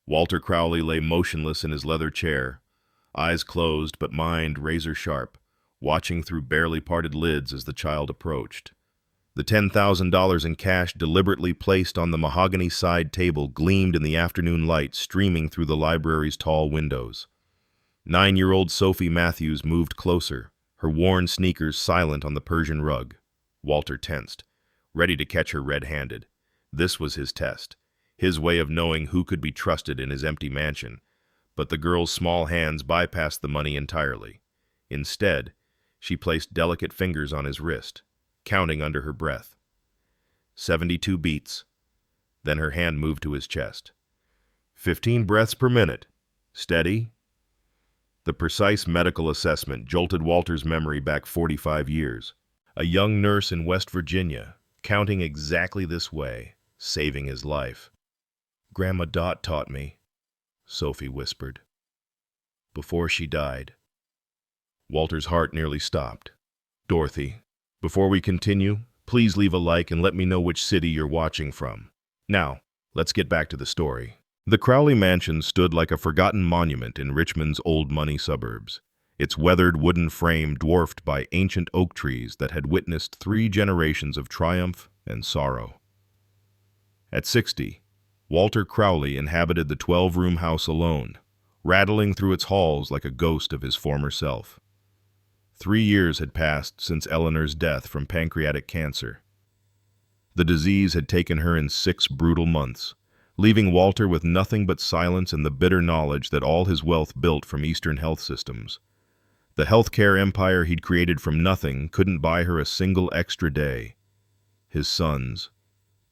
Walter Crowley lay motionless in his leather chair, eyes closed but mind razor-sharp, watching through barely parted lids as the child approached. The $10,000 in cash deliberately placed on the mahogany side table gleamed in the afternoon light streaming through the library's tall windows. 9-year-old Sophie Matthews moved closer, her worn sneakers silent on the Persian rug. Walter tensed, ready to catch her red-handed. This was his test, his way of knowing who could be trusted in his empty mansion. But the girl's small hands bypassed the money entirely. Instead, she placed delicate fingers on his wrist, counting under her breath. 72 beats. Then her hand moved to his chest. 15 breaths per minute. Steady. The precise medical assessment jolted Walter's memory back 45 years. A young nurse in West Virginia, counting exactly this way, saving his life. "Grandma Dot taught me," Sophie whispered. "Before she died." Walter's heart nearly stopped. "Dorothy, before we continue, please leave a like and let me know which city you're watching from. Now, let's get back to the story." The Crowley mansion stood like a forgotten monument in Richmond's old money suburbs, its weathered wooden frame dwarfed by ancient oak trees that had witnessed 3 generations of triumph and sorrow. At 60, Walter Crowley inhabited the 12-room house alone, rattling through its halls like a ghost of his former self. 3 years had passed since Eleanor's death from pancreatic cancer. The disease had taken her in 6 brutal months, leaving Walter with nothing but silence and the bitter knowledge that all his wealth built from Eastern health systems. The healthcare empire he'd created from nothing couldn't buy her a single extra day. His sons,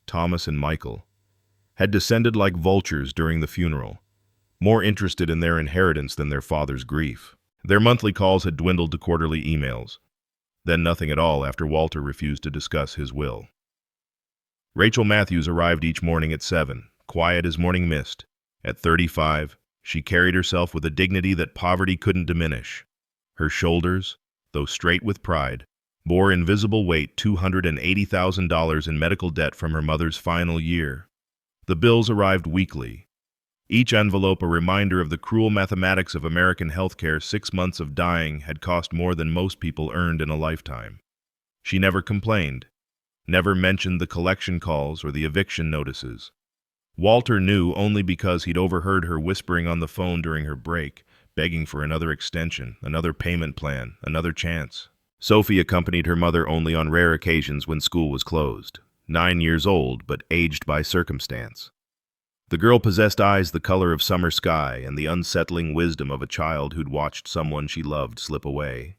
Thomas and Michael, had descended like vultures during the funeral, more interested in their inheritance than their father's grief. Their monthly calls had dwindled to quarterly emails, then nothing at all after Walter refused to discuss his will. Rachel Matthews arrived each morning at 7, quiet as morning mist. At 35, she carried herself with a dignity that poverty couldn't diminish. Her shoulders, though straight with pride, bore invisible weight $280,000 in medical debt from her mother's final year. The bills arrived weekly, each envelope a reminder of the cruel mathematics of American healthcare. 6 months of dying had cost more than most people earned in a lifetime. She never complained, never mentioned the collection calls or the eviction notices. Walter knew only because he'd overheard her whispering on the phone during her break, begging for another extension, another payment plan, another chance. Sophie accompanied her mother only on rare occasions when school was closed, 9 years old but aged by circumstance. The girl possessed eyes the color of summer sky and the unsettling wisdom of a child who'd watched someone she loved slip away.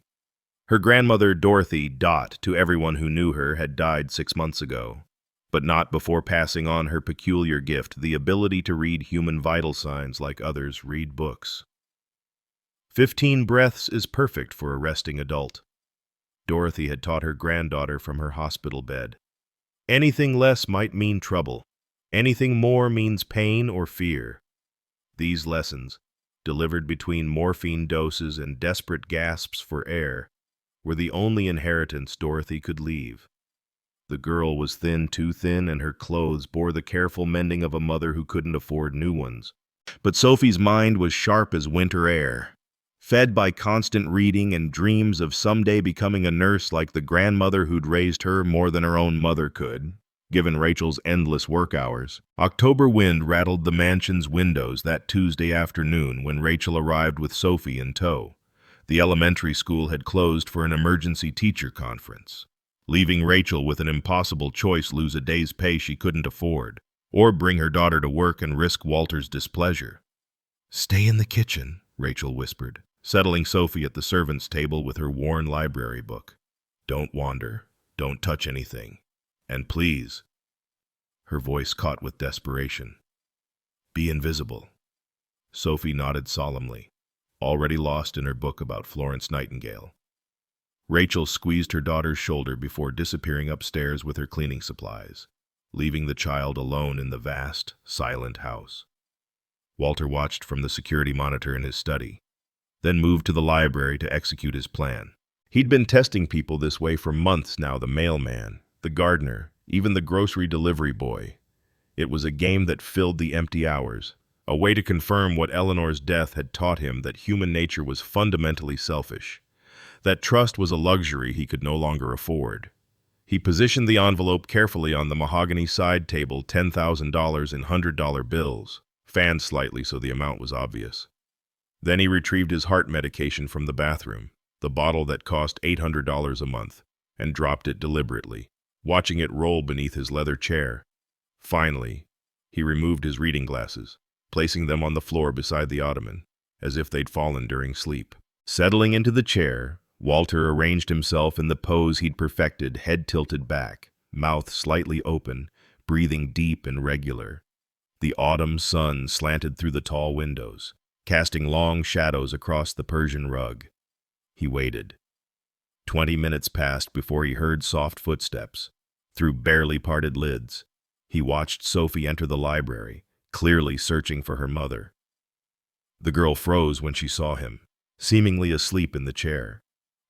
Her grandmother, Dorothy, Dot, to everyone who knew her, had died 6 months ago, but not before passing on her peculiar gift, the ability to read human vital signs like others read books. 15 breaths is perfect for a resting adult, Dorothy had taught her granddaughter from her hospital bed. Anything less might mean trouble. Anything more means pain or fear. These lessons, delivered between morphine doses and desperate gasps for air, were the only inheritance Dorothy could leave. The girl was thin, too thin, and her clothes bore the careful mending of a mother who couldn't afford new ones. But Sophie's mind was sharp as winter air, fed by constant reading and dreams of someday becoming a nurse like the grandmother who'd raised her more than her own mother could, given Rachel's endless work hours. October wind rattled the mansion's windows that Tuesday afternoon when Rachel arrived with Sophie in tow. The elementary school had closed for an emergency teacher conference, leaving Rachel with an impossible choice: lose a day's pay she couldn't afford, or bring her daughter to work and risk Walter's displeasure. "Stay in the kitchen," Rachel whispered, settling Sophie at the servants' table with her worn library book. "Don't wander, don't touch anything, and please," her voice caught with desperation, "be invisible." Sophie nodded solemnly, already lost in her book about Florence Nightingale. Rachel squeezed her daughter's shoulder before disappearing upstairs with her cleaning supplies, leaving the child alone in the vast, silent house. Walter watched from the security monitor in his study, then moved to the library to execute his plan. He'd been testing people this way for months now: the mailman, the gardener, even the grocery delivery boy. It was a game that filled the empty hours, a way to confirm what Eleanor's death had taught him, that human nature was fundamentally selfish, that trust was a luxury he could no longer afford. He positioned the envelope carefully on the mahogany side table, $10,000 in $100 bills, fanned slightly so the amount was obvious. Then he retrieved his heart medication from the bathroom, the bottle that cost $800 a month, and dropped it deliberately, watching it roll beneath his leather chair. Finally, he removed his reading glasses, placing them on the floor beside the ottoman, as if they'd fallen during sleep. Settling into the chair, Walter arranged himself in the pose he'd perfected, head tilted back, mouth slightly open, breathing deep and regular. The autumn sun slanted through the tall windows, casting long shadows across the Persian rug. He waited. 20 minutes passed before he heard soft footsteps. Through barely parted lids, he watched Sophie enter the library, clearly searching for her mother. The girl froze when she saw him, seemingly asleep in the chair.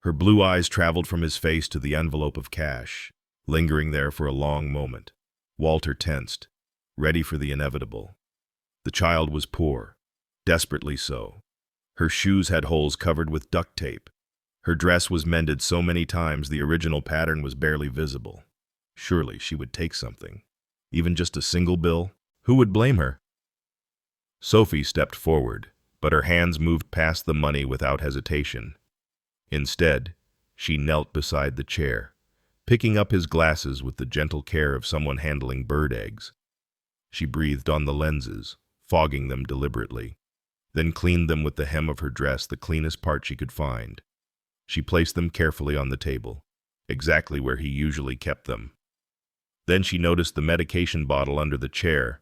Her blue eyes traveled from his face to the envelope of cash, lingering there for a long moment. Walter tensed, ready for the inevitable. The child was poor, desperately so. Her shoes had holes covered with duct tape. Her dress was mended so many times the original pattern was barely visible. Surely she would take something. Even just a single bill? Who would blame her? Sophie stepped forward, but her hands moved past the money without hesitation. Instead, she knelt beside the chair, picking up his glasses with the gentle care of someone handling bird eggs. She breathed on the lenses, fogging them deliberately, then cleaned them with the hem of her dress, the cleanest part she could find. She placed them carefully on the table, exactly where he usually kept them. Then she noticed the medication bottle under the chair.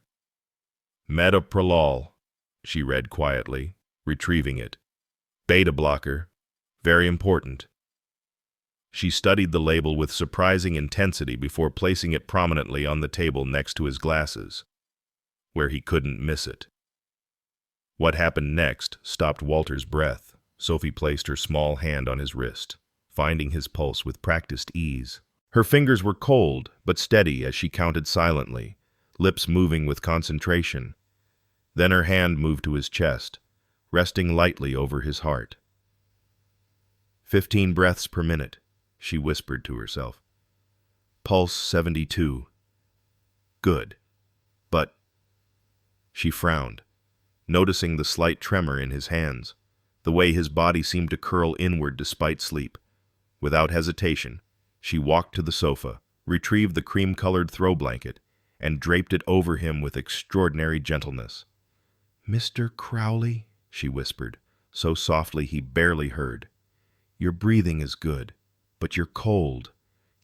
Metoprolol, she read quietly, retrieving it. Beta blocker. Very important. She studied the label with surprising intensity before placing it prominently on the table next to his glasses, where he couldn't miss it. What happened next stopped Walter's breath. Sophie placed her small hand on his wrist, finding his pulse with practiced ease. Her fingers were cold but steady as she counted silently, lips moving with concentration. Then her hand moved to his chest, resting lightly over his heart. 15 breaths per minute, she whispered to herself. Pulse 72. Good. But... She frowned, noticing the slight tremor in his hands, the way his body seemed to curl inward despite sleep. Without hesitation, she walked to the sofa, retrieved the cream-colored throw blanket, and draped it over him with extraordinary gentleness. "Mr. Crowley," she whispered, so softly he barely heard. "Your breathing is good, but you're cold.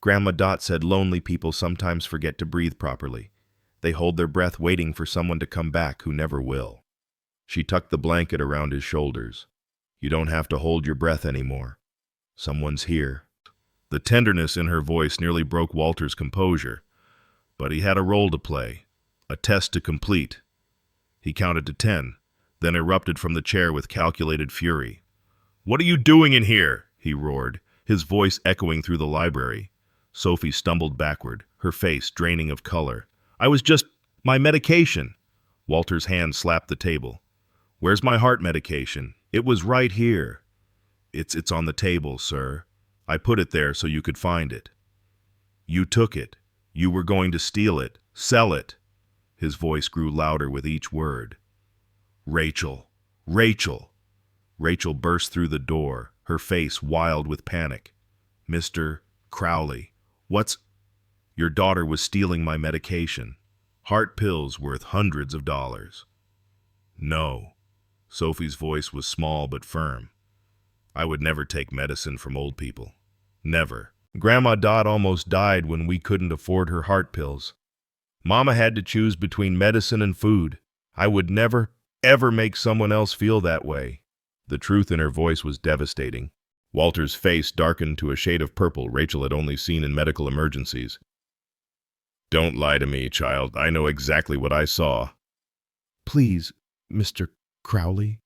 Grandma Dot said lonely people sometimes forget to breathe properly. They hold their breath waiting for someone to come back who never will." She tucked the blanket around his shoulders. "You don't have to hold your breath anymore. Someone's here." The tenderness in her voice nearly broke Walter's composure, but he had a role to play, a test to complete. He counted to 10, then erupted from the chair with calculated fury. "What are you doing in here?" he roared, his voice echoing through the library. Sophie stumbled backward, her face draining of color. "I was just... my medication." Walter's hand slapped the table. "Where's my heart medication?" "It was right here." It's on the table, sir. I put it there so you could find it." "You took it. You were going to steal it. Sell it." His voice grew louder with each word. "Rachel! Rachel!" Rachel burst through the door, her face wild with panic. "Mr. Crowley, what's—" "Your daughter was stealing my medication. Heart pills worth hundreds of dollars." "No." Sophie's voice was small but firm. "I would never take medicine from old people. Never. Grandma Dot almost died when we couldn't afford her heart pills. Mama had to choose between medicine and food. I would never, ever make someone else feel that way." The truth in her voice was devastating. Walter's face darkened to a shade of purple Rachel had only seen in medical emergencies. "Don't lie to me, child. I know exactly what I saw." "Please, Mr. Crowley."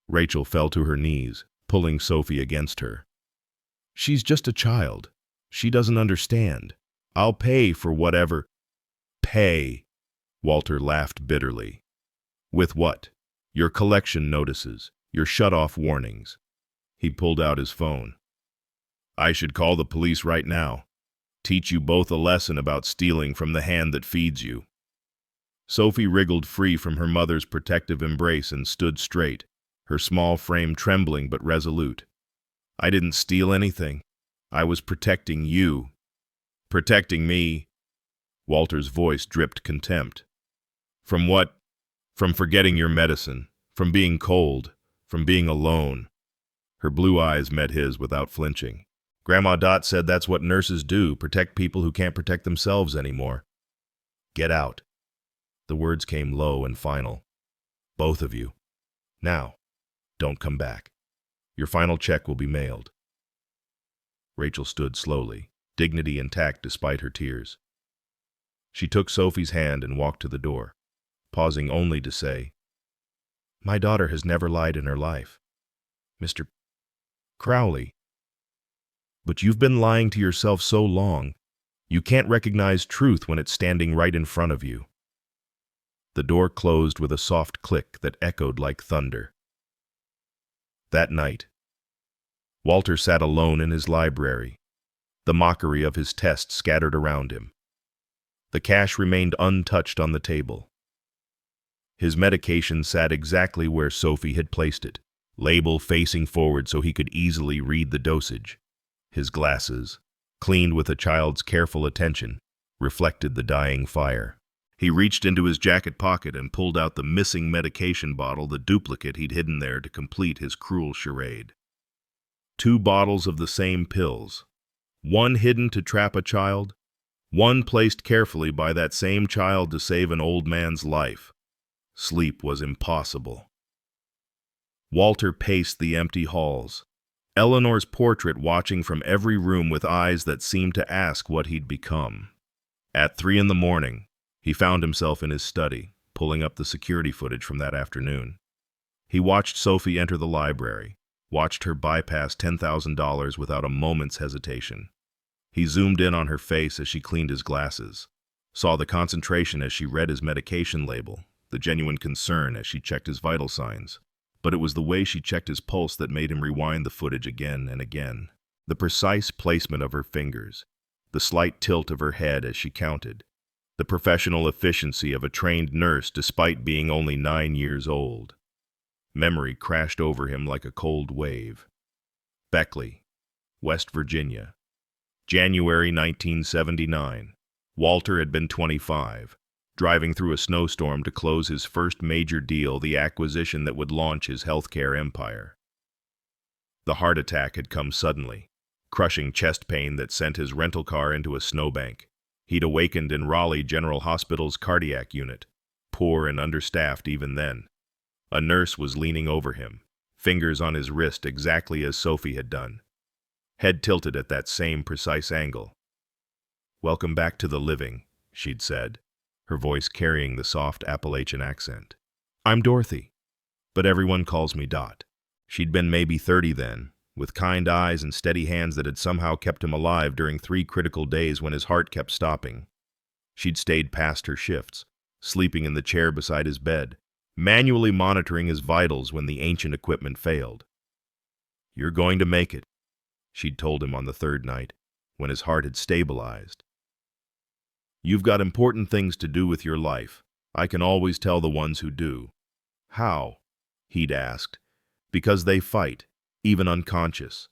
Rachel fell to her knees, pulling Sophie against her. "She's just a child. She doesn't understand. I'll pay for whatever—" "Pay!" Walter laughed bitterly. With what? Your collection notices, your shut-off warnings. He pulled out his phone. I should call the police right now. Teach you both a lesson about stealing from the hand that feeds you. Sophie wriggled free from her mother's protective embrace and stood straight, her small frame trembling but resolute. I didn't steal anything. I was protecting you. Protecting me. Walter's voice dripped contempt. From what? From forgetting your medicine, from being cold, from being alone. Her blue eyes met his without flinching. Grandma Dot said that's what nurses do, protect people who can't protect themselves anymore. Get out. The words came low and final. Both of you. Now, don't come back. Your final check will be mailed. Rachel stood slowly, dignity intact despite her tears. She took Sophie's hand and walked to the door, pausing only to say, My daughter has never lied in her life. Mr. Crowley. But you've been lying to yourself so long, you can't recognize truth when it's standing right in front of you. The door closed with a soft click that echoed like thunder. That night, Walter sat alone in his library, the mockery of his test scattered around him. The cash remained untouched on the table. His medication sat exactly where Sophie had placed it, label facing forward so he could easily read the dosage. His glasses, cleaned with a child's careful attention, reflected the dying fire. He reached into his jacket pocket and pulled out the missing medication bottle, the duplicate he'd hidden there to complete his cruel charade. 2 bottles of the same pills, one hidden to trap a child, one placed carefully by that same child to save an old man's life. Sleep was impossible. Walter paced the empty halls, Eleanor's portrait watching from every room with eyes that seemed to ask what he'd become. At 3 a.m, he found himself in his study, pulling up the security footage from that afternoon. He watched Sophie enter the library, watched her bypass $10,000 without a moment's hesitation. He zoomed in on her face as she cleaned his glasses, saw the concentration as she read his medication label, the genuine concern as she checked his vital signs. But it was the way she checked his pulse that made him rewind the footage again and again. The precise placement of her fingers, the slight tilt of her head as she counted, the professional efficiency of a trained nurse despite being only 9 years old. Memory crashed over him like a cold wave. Beckley, West Virginia. January 1979. Walter had been 25. Driving through a snowstorm to close his first major deal, the acquisition that would launch his healthcare empire. The heart attack had come suddenly, crushing chest pain that sent his rental car into a snowbank. He'd awakened in Raleigh General Hospital's cardiac unit, poor and understaffed even then. A nurse was leaning over him, fingers on his wrist exactly as Sophie had done, head tilted at that same precise angle. "Welcome back to the living," she'd said, her voice carrying the soft Appalachian accent. "I'm Dorothy, but everyone calls me Dot." She'd been maybe 30 then, with kind eyes and steady hands that had somehow kept him alive during 3 critical days when his heart kept stopping. She'd stayed past her shifts, sleeping in the chair beside his bed, manually monitoring his vitals when the ancient equipment failed. "You're going to make it," she'd told him on the 3rd night, when his heart had stabilized. "You've got important things to do with your life. I can always tell the ones who do." "How?" he'd asked. "Because they fight, even unconscious.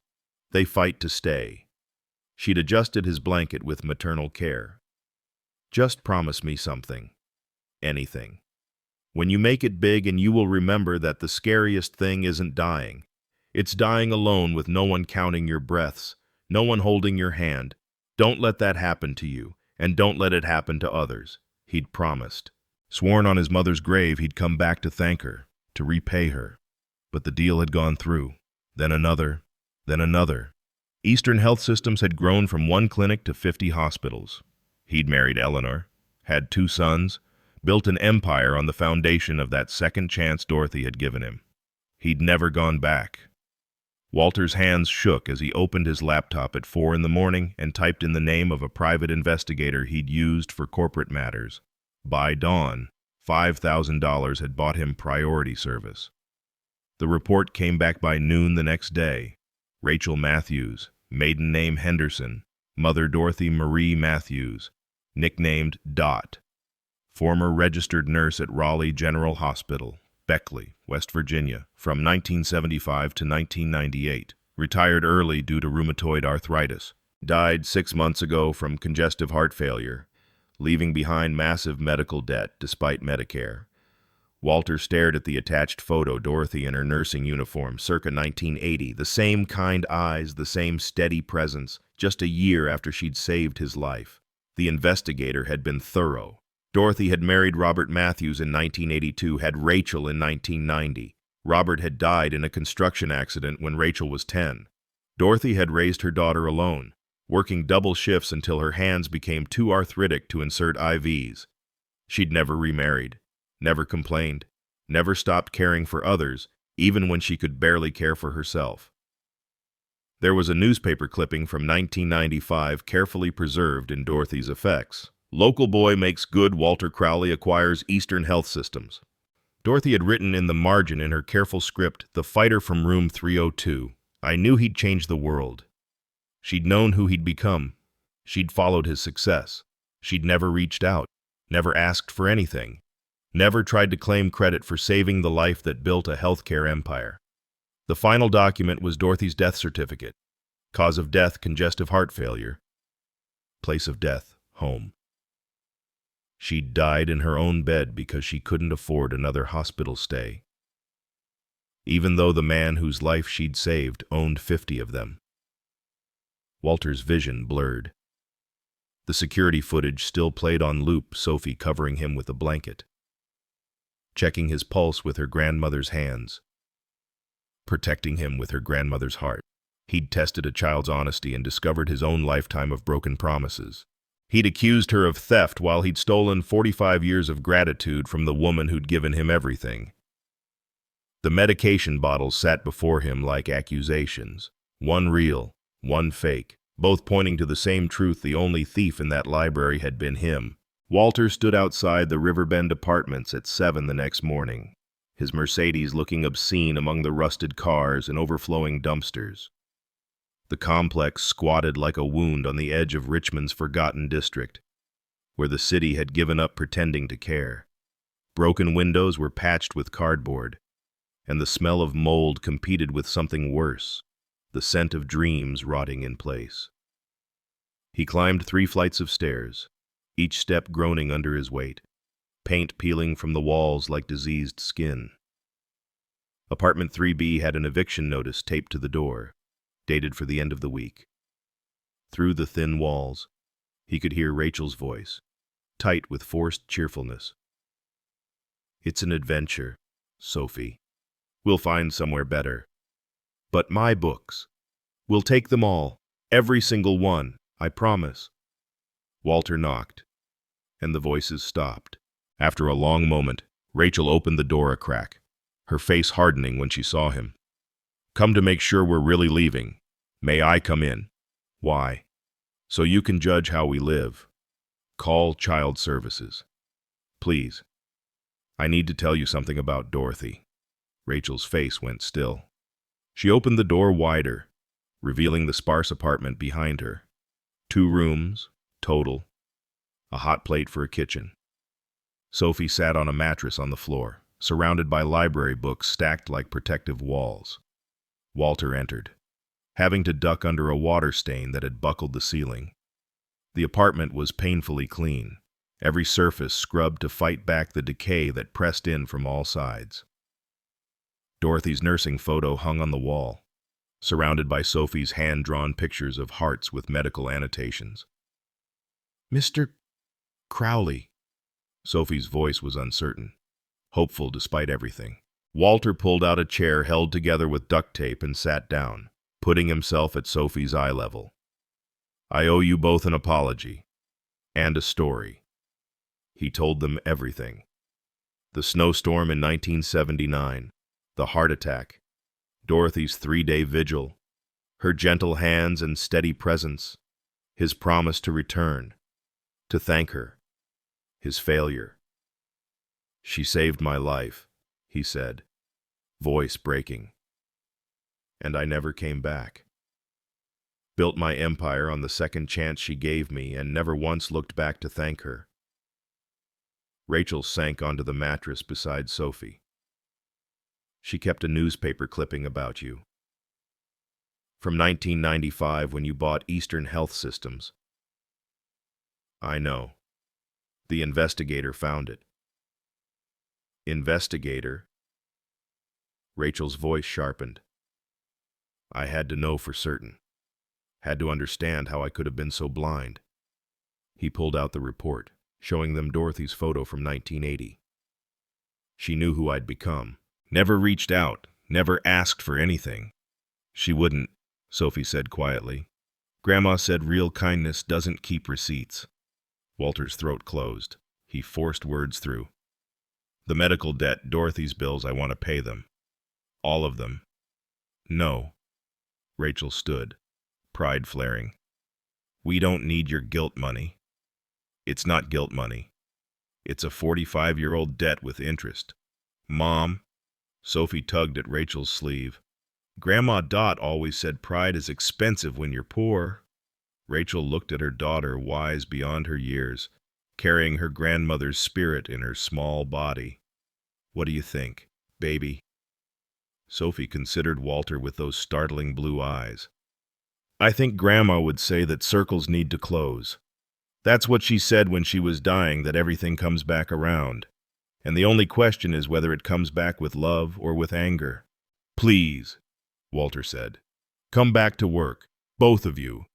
They fight to stay." She'd adjusted his blanket with maternal care. "Just promise me something. Anything. When you make it big, and you will remember that the scariest thing isn't dying. It's dying alone with no one counting your breaths, no one holding your hand. Don't let that happen to you. And don't let it happen to others," he'd promised. Sworn on his mother's grave he'd come back to thank her, to repay her. But the deal had gone through. Then another, then another. Eastern Health Systems had grown from 1 clinic to 50 hospitals. He'd married Eleanor, had 2 sons, built an empire on the foundation of that second chance Dorothy had given him. He'd never gone back. Walter's hands shook as he opened his laptop at 4 a.m. and typed in the name of a private investigator he'd used for corporate matters. By dawn, $5,000 had bought him priority service. The report came back by noon the next day. Rachel Matthews, maiden name Henderson, mother Dorothy Marie Matthews, nicknamed Dot, former registered nurse at Raleigh General Hospital, Beckley, West Virginia, from 1975 to 1998, retired early due to rheumatoid arthritis, died 6 months ago from congestive heart failure, leaving behind massive medical debt despite Medicare. Walter stared at the attached photo, Dorothy in her nursing uniform, circa 1980, the same kind eyes, the same steady presence, just a year after she'd saved his life. The investigator had been thorough. Dorothy had married Robert Matthews in 1982, had Rachel in 1990. Robert had died in a construction accident when Rachel was 10. Dorothy had raised her daughter alone, working double shifts until her hands became too arthritic to insert IVs. She'd never remarried, never complained, never stopped caring for others, even when she could barely care for herself. There was a newspaper clipping from 1995 carefully preserved in Dorothy's effects. Local boy makes good, Walter Crowley acquires Eastern Health Systems. Dorothy had written in the margin in her careful script, "The fighter from room 302. I knew he'd change the world." She'd known who he'd become. She'd followed his success. She'd never reached out, never asked for anything, never tried to claim credit for saving the life that built a healthcare empire. The final document was Dorothy's death certificate. Cause of death, congestive heart failure. Place of death, home. She'd died in her own bed because she couldn't afford another hospital stay, even though the man whose life she'd saved owned 50 of them. Walter's vision blurred. The security footage still played on loop, Sophie covering him with a blanket, checking his pulse with her grandmother's hands, protecting him with her grandmother's heart. He'd tested a child's honesty and discovered his own lifetime of broken promises. He'd accused her of theft while he'd stolen 45 years of gratitude from the woman who'd given him everything. The medication bottles sat before him like accusations, one real, one fake, both pointing to the same truth: the only thief in that library had been him. Walter stood outside the Riverbend Apartments at 7 the next morning, his Mercedes looking obscene among the rusted cars and overflowing dumpsters. The complex squatted like a wound on the edge of Richmond's forgotten district, where the city had given up pretending to care. Broken windows were patched with cardboard, and the smell of mold competed with something worse: the scent of dreams rotting in place. He climbed 3 flights of stairs, each step groaning under his weight, paint peeling from the walls like diseased skin. Apartment 3B had an eviction notice taped to the door, dated for the end of the week. Through the thin walls, he could hear Rachel's voice, tight with forced cheerfulness. "It's an adventure, Sophie. We'll find somewhere better. But my books, we'll take them all, every single one, I promise." Walter knocked, and the voices stopped. After a long moment, Rachel opened the door a crack, her face hardening when she saw him. "Come to make sure we're really leaving. May I come in?" "Why?" "So you can judge how we live. Call child services. Please. I need to tell you something about Dorothy." Rachel's face went still. She opened the door wider, revealing the sparse apartment behind her. 2 rooms, total. A hot plate for a kitchen. Sophie sat on a mattress on the floor, surrounded by library books stacked like protective walls. Walter entered, having to duck under a water stain that had buckled the ceiling. The apartment was painfully clean, every surface scrubbed to fight back the decay that pressed in from all sides. Dorothy's nursing photo hung on the wall, surrounded by Sophie's hand-drawn pictures of hearts with medical annotations. "Mr. Crowley." Sophie's voice was uncertain, hopeful despite everything. Walter pulled out a chair held together with duct tape and sat down, putting himself at Sophie's eye level. "I owe you both an apology, and a story." He told them everything. The snowstorm in 1979, the heart attack, Dorothy's 3-day vigil, her gentle hands and steady presence, his promise to return, to thank her, his failure. She saved my life, he said, voice breaking. And I never came back. Built my empire on the second chance she gave me and never once looked back to thank her. Rachel sank onto the mattress beside Sophie. She kept a newspaper clipping about you. From 1995, when you bought Eastern Health Systems. I know. The investigator found it. Investigator? Rachel's voice sharpened. I had to know for certain. Had to understand how I could have been so blind. He pulled out the report, showing them Dorothy's photo from 1980. She knew who I'd become. Never reached out, never asked for anything. She wouldn't, Sophie said quietly. Grandma said real kindness doesn't keep receipts. Walter's throat closed. He forced words through. The medical debt, Dorothy's bills, I want to pay them. All of them. No. Rachel stood, pride flaring. We don't need your guilt money. It's not guilt money. It's a 45-year-old debt with interest. Mom, Sophie tugged at Rachel's sleeve. Grandma Dot always said pride is expensive when you're poor. Rachel looked at her daughter, wise beyond her years, carrying her grandmother's spirit in her small body. What do you think, baby? Sophie considered Walter with those startling blue eyes. I think Grandma would say that circles need to close. That's what she said when she was dying, that everything comes back around. And the only question is whether it comes back with love or with anger. Please, Walter said. Come back to work, both of you.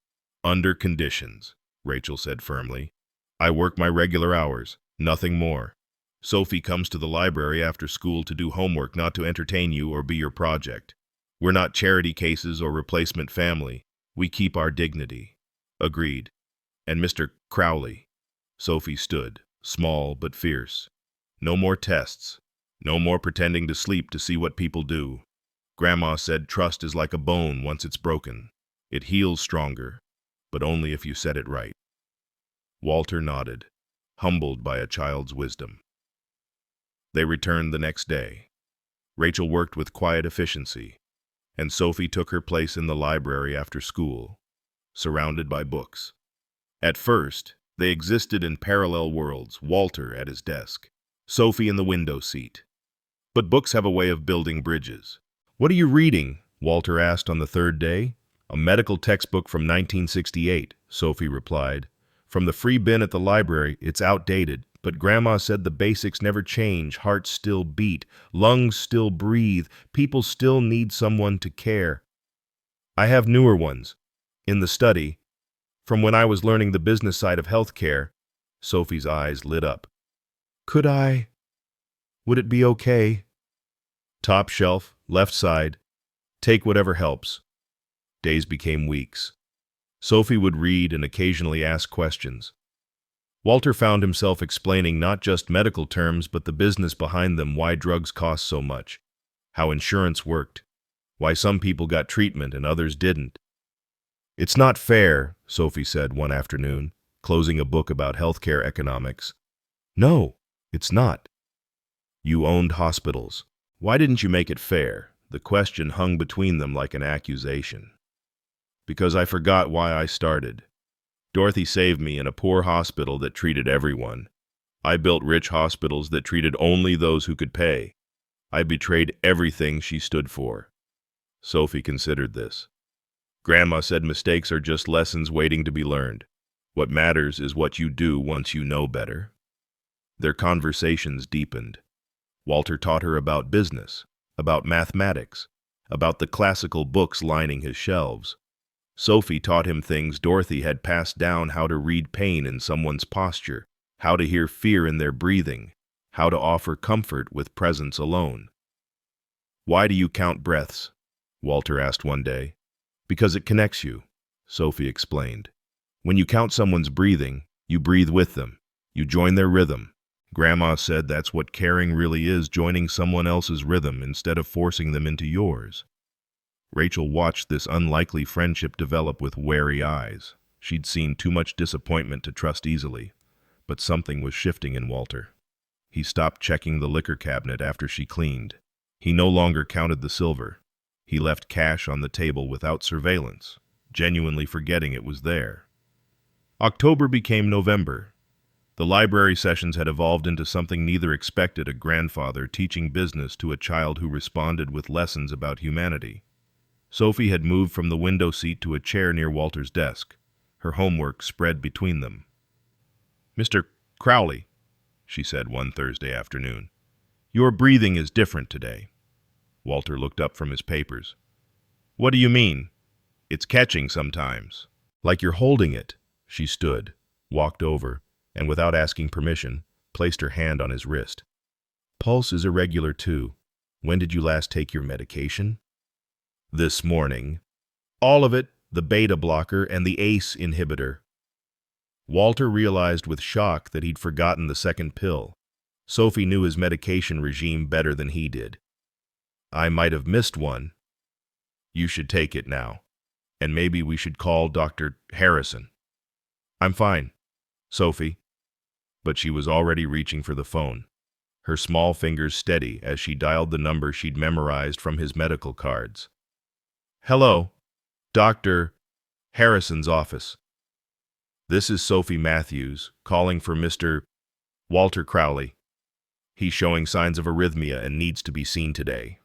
Under conditions, Rachel said firmly. I work my regular hours, nothing more. Sophie comes to the library after school to do homework, not to entertain you or be your project. We're not charity cases or replacement family. We keep our dignity. Agreed. And Mr. Crowley. Sophie stood, small but fierce. No more tests. No more pretending to sleep to see what people do. Grandma said trust is like a bone once it's broken. It heals stronger, but only if you set it right. Walter nodded, humbled by a child's wisdom. They returned the next day. Rachel worked with quiet efficiency, and Sophie took her place in the library after school, surrounded by books. At first, they existed in parallel worlds, Walter at his desk, Sophie in the window seat. But books have a way of building bridges. What are you reading? Walter asked on the third day. A medical textbook from 1968, Sophie replied. From the free bin at the library, it's outdated, but Grandma said the basics never change. Hearts still beat, lungs still breathe, people still need someone to care. I have newer ones. In the study, from when I was learning the business side of healthcare. Sophie's eyes lit up. Could I? Would it be okay? Top shelf, left side. Take whatever helps. Days became weeks. Sophie would read and occasionally ask questions. Walter found himself explaining not just medical terms, but the business behind them, why drugs cost so much, how insurance worked, why some people got treatment and others didn't. It's not fair, Sophie said one afternoon, closing a book about healthcare economics. No, it's not. You owned hospitals. Why didn't you make it fair? The question hung between them like an accusation. Because I forgot why I started. Dorothy saved me in a poor hospital that treated everyone. I built rich hospitals that treated only those who could pay. I betrayed everything she stood for. Sophie considered this. Grandma said mistakes are just lessons waiting to be learned. What matters is what you do once you know better. Their conversations deepened. Walter taught her about business, about mathematics, about the classical books lining his shelves. Sophie taught him things Dorothy had passed down: how to read pain in someone's posture, how to hear fear in their breathing, how to offer comfort with presence alone. Why do you count breaths? Walter asked one day. Because it connects you, Sophie explained. When you count someone's breathing, you breathe with them. You join their rhythm. Grandma said that's what caring really is, joining someone else's rhythm instead of forcing them into yours. Rachel watched this unlikely friendship develop with wary eyes. She'd seen too much disappointment to trust easily, but something was shifting in Walter. He stopped checking the liquor cabinet after she cleaned. He no longer counted the silver. He left cash on the table without surveillance, genuinely forgetting it was there. October became November. The library sessions had evolved into something neither expected: a grandfather teaching business to a child who responded with lessons about humanity. Sophie had moved from the window seat to a chair near Walter's desk, her homework spread between them. "Mr. Crowley," she said one Thursday afternoon, "your breathing is different today." Walter looked up from his papers. "What do you mean?" "It's catching sometimes. Like you're holding it." She stood, walked over, and without asking permission, placed her hand on his wrist. "Pulse is irregular too. When did you last take your medication?" "This morning." "All of it, the beta blocker and the ACE inhibitor." Walter realized with shock that he'd forgotten the second pill. Sophie knew his medication regime better than he did. "I might have missed one." "You should take it now. And maybe we should call Dr. Harrison." "I'm fine, Sophie." But she was already reaching for the phone, her small fingers steady as she dialed the number she'd memorized from his medical cards. "Hello, Dr. Harrison's office. This is Sophie Matthews, calling for Mr. Walter Crowley. He's showing signs of arrhythmia and needs to be seen today."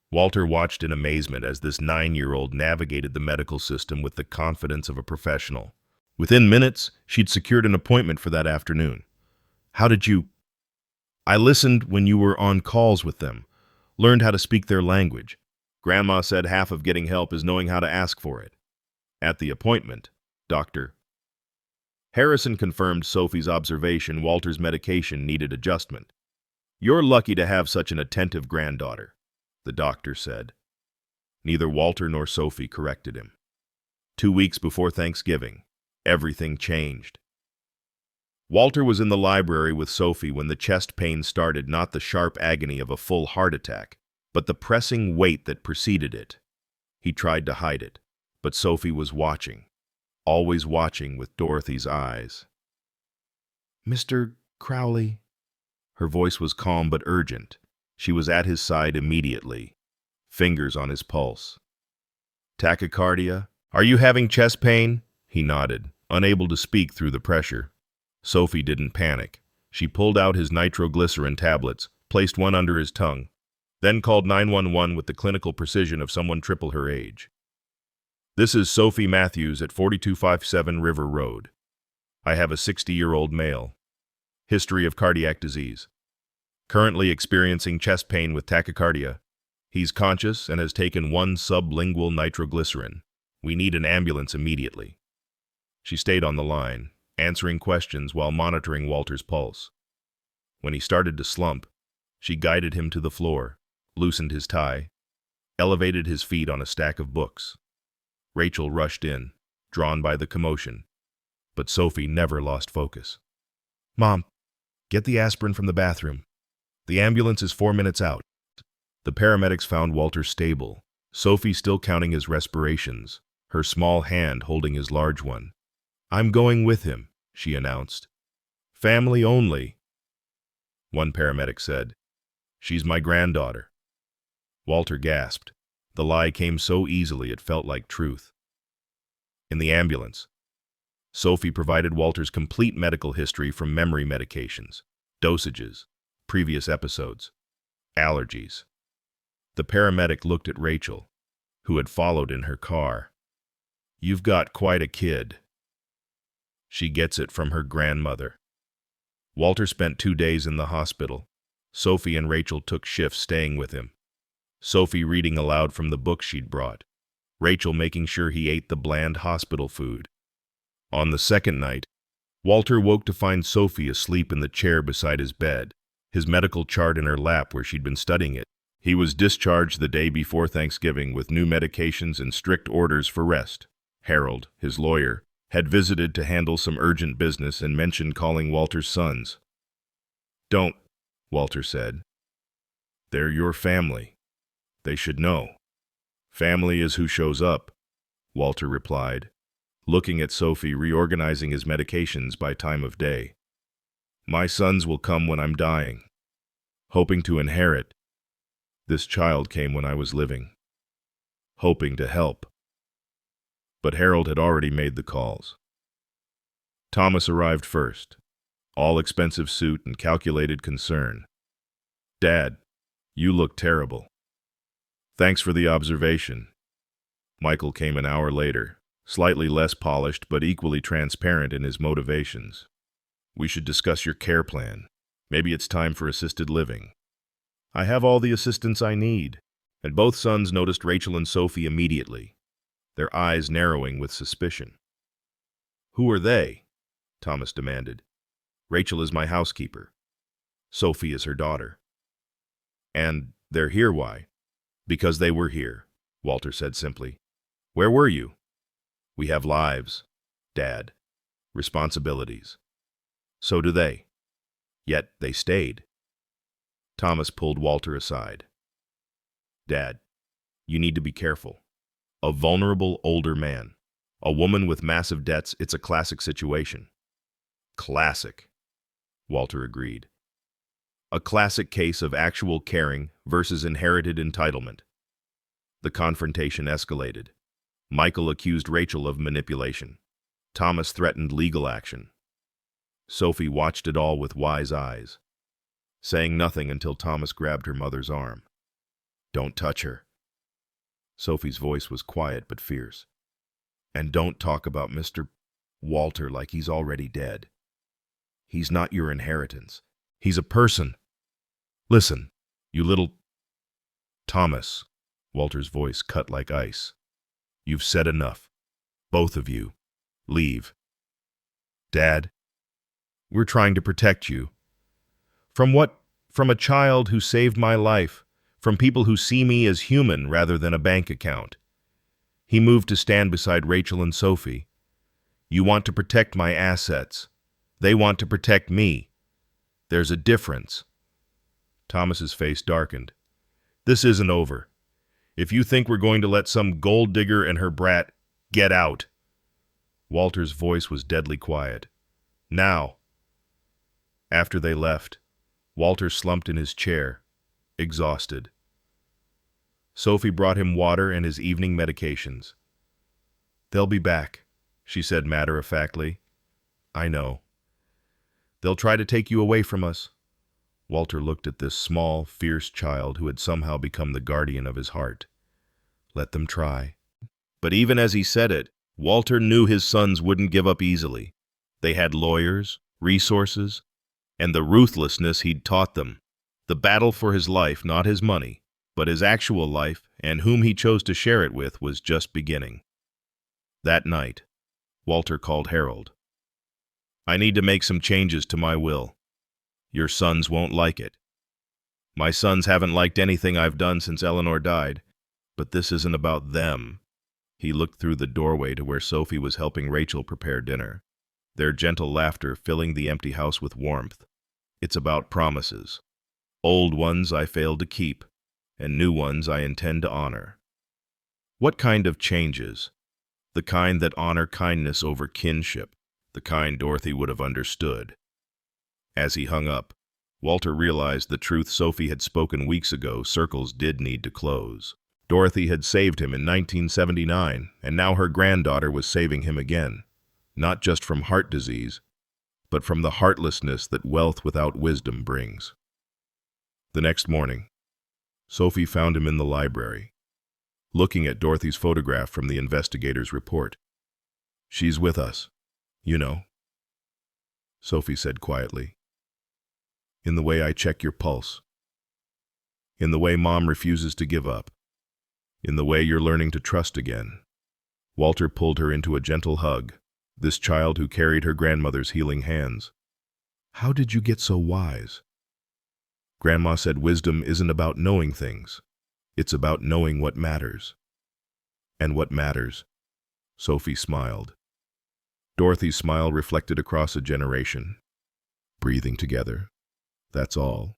Walter watched in amazement as this 9-year-old navigated the medical system with the confidence of a professional. Within minutes, she'd secured an appointment for that afternoon. "How did you—" "I listened when you were on calls with them, learned how to speak their language. Grandma said half of getting help is knowing how to ask for it." At the appointment, Dr. Harrison confirmed Sophie's observation: Walter's medication needed adjustment. "You're lucky to have such an attentive granddaughter," the doctor said. Neither Walter nor Sophie corrected him. 2 weeks before Thanksgiving, everything changed. Walter was in the library with Sophie when the chest pain started, not the sharp agony of a full heart attack, but the pressing weight that preceded it. He tried to hide it, but Sophie was watching, always watching with Dorothy's eyes. "Mr. Crowley." Her voice was calm but urgent. She was at his side immediately, fingers on his pulse. "Tachycardia? Are you having chest pain?" He nodded, unable to speak through the pressure. Sophie didn't panic. She pulled out his nitroglycerin tablets, placed one under his tongue, then called 911 with the clinical precision of someone triple her age. "This is Sophie Matthews at 4257 River Road. I have a 60-year-old male. History of cardiac disease. Currently experiencing chest pain with tachycardia. He's conscious and has taken 1 sublingual nitroglycerin. We need an ambulance immediately." She stayed on the line, answering questions while monitoring Walter's pulse. When he started to slump, she guided him to the floor, loosened his tie, elevated his feet on a stack of books. Rachel rushed in, drawn by the commotion, but Sophie never lost focus. "Mom, get the aspirin from the bathroom. The ambulance is 4 minutes out." The paramedics found Walter stable, Sophie still counting his respirations, her small hand holding his large one. "I'm going with him," she announced. "Family only," one paramedic said. "She's my granddaughter." Walter gasped. The lie came so easily it felt like truth. In the ambulance, Sophie provided Walter's complete medical history from memory medications, dosages, previous episodes, allergies. The paramedic looked at Rachel, who had followed in her car. "You've got quite a kid. She gets it from her grandmother." Walter spent 2 days in the hospital. Sophie and Rachel took shifts staying with him. Sophie reading aloud from the book she'd brought, Rachel making sure he ate the bland hospital food. On the second night, Walter woke to find Sophie asleep in the chair beside his bed, his medical chart in her lap where she'd been studying it. He was discharged the day before Thanksgiving with new medications and strict orders for rest. Harold, his lawyer, had visited to handle some urgent business and mentioned calling Walter's sons. "Don't," Walter said. "They're your family. They should know." "Family is who shows up," Walter replied, looking at Sophie reorganizing his medications by time of day. My sons will come when I'm dying, hoping to inherit. This child came when I was living, hoping to help. But Harold had already made the calls. Thomas arrived first, all-expensive suit and calculated concern. Dad, you look terrible. Thanks for the observation. Michael came an hour later, slightly less polished but equally transparent in his motivations. We should discuss your care plan. Maybe it's time for assisted living. I have all the assistance I need. And both sons noticed Rachel and Sophie immediately, their eyes narrowing with suspicion. Who are they? Thomas demanded. Rachel is my housekeeper. Sophie is her daughter. And they're here, why? Because they were here, Walter said simply. Where were you? We have lives, Dad. Responsibilities. So do they. Yet they stayed. Thomas pulled Walter aside. Dad, you need to be careful. A vulnerable older man. A woman with massive debts, it's a classic situation. Classic, Walter agreed. A classic case of actual caring versus inherited entitlement. The confrontation escalated. Michael accused Rachel of manipulation. Thomas threatened legal action. Sophie watched it all with wise eyes, saying nothing until Thomas grabbed her mother's arm. Don't touch her. Sophie's voice was quiet but fierce. And don't talk about Mr. Walter like he's already dead. He's not your inheritance. He's a person. Listen, you little... Thomas, Walter's voice cut like ice. You've said enough. Both of you. Leave. Dad, we're trying to protect you. From what? From a child who saved my life. From people who see me as human rather than a bank account. He moved to stand beside Rachel and Sophie. You want to protect my assets. They want to protect me. There's a difference. Thomas's face darkened. This isn't over. If you think we're going to let some gold digger and her brat get out. Walter's voice was deadly quiet. Now. After they left, Walter slumped in his chair, exhausted. Sophie brought him water and his evening medications. They'll be back, she said matter-of-factly. I know. They'll try to take you away from us. Walter looked at this small, fierce child who had somehow become the guardian of his heart. Let them try. But even as he said it, Walter knew his sons wouldn't give up easily. They had lawyers, resources, and the ruthlessness he'd taught them. The battle for his life, not his money, but his actual life, and whom he chose to share it with, was just beginning. That night, Walter called Harold. I need to make some changes to my will. Your sons won't like it. My sons haven't liked anything I've done since Eleanor died, but this isn't about them. He looked through the doorway to where Sophie was helping Rachel prepare dinner, their gentle laughter filling the empty house with warmth. It's about promises. Old ones I failed to keep, and new ones I intend to honor. What kind of changes? The kind that honor kindness over kinship, the kind Dorothy would have understood. As he hung up, Walter realized the truth Sophie had spoken weeks ago. Circles did need to close. Dorothy had saved him in 1979, and now her granddaughter was saving him again, not just from heart disease, but from the heartlessness that wealth without wisdom brings. The next morning, Sophie found him in the library, looking at Dorothy's photograph from the investigator's report. She's with us, you know, Sophie said quietly. In the way I check your pulse. In the way Mom refuses to give up. In the way you're learning to trust again. Walter pulled her into a gentle hug, this child who carried her grandmother's healing hands. How did you get so wise? Grandma said wisdom isn't about knowing things. It's about knowing what matters. And what matters? Sophie smiled. Dorothy's smile reflected across a generation. Breathing together. That's all.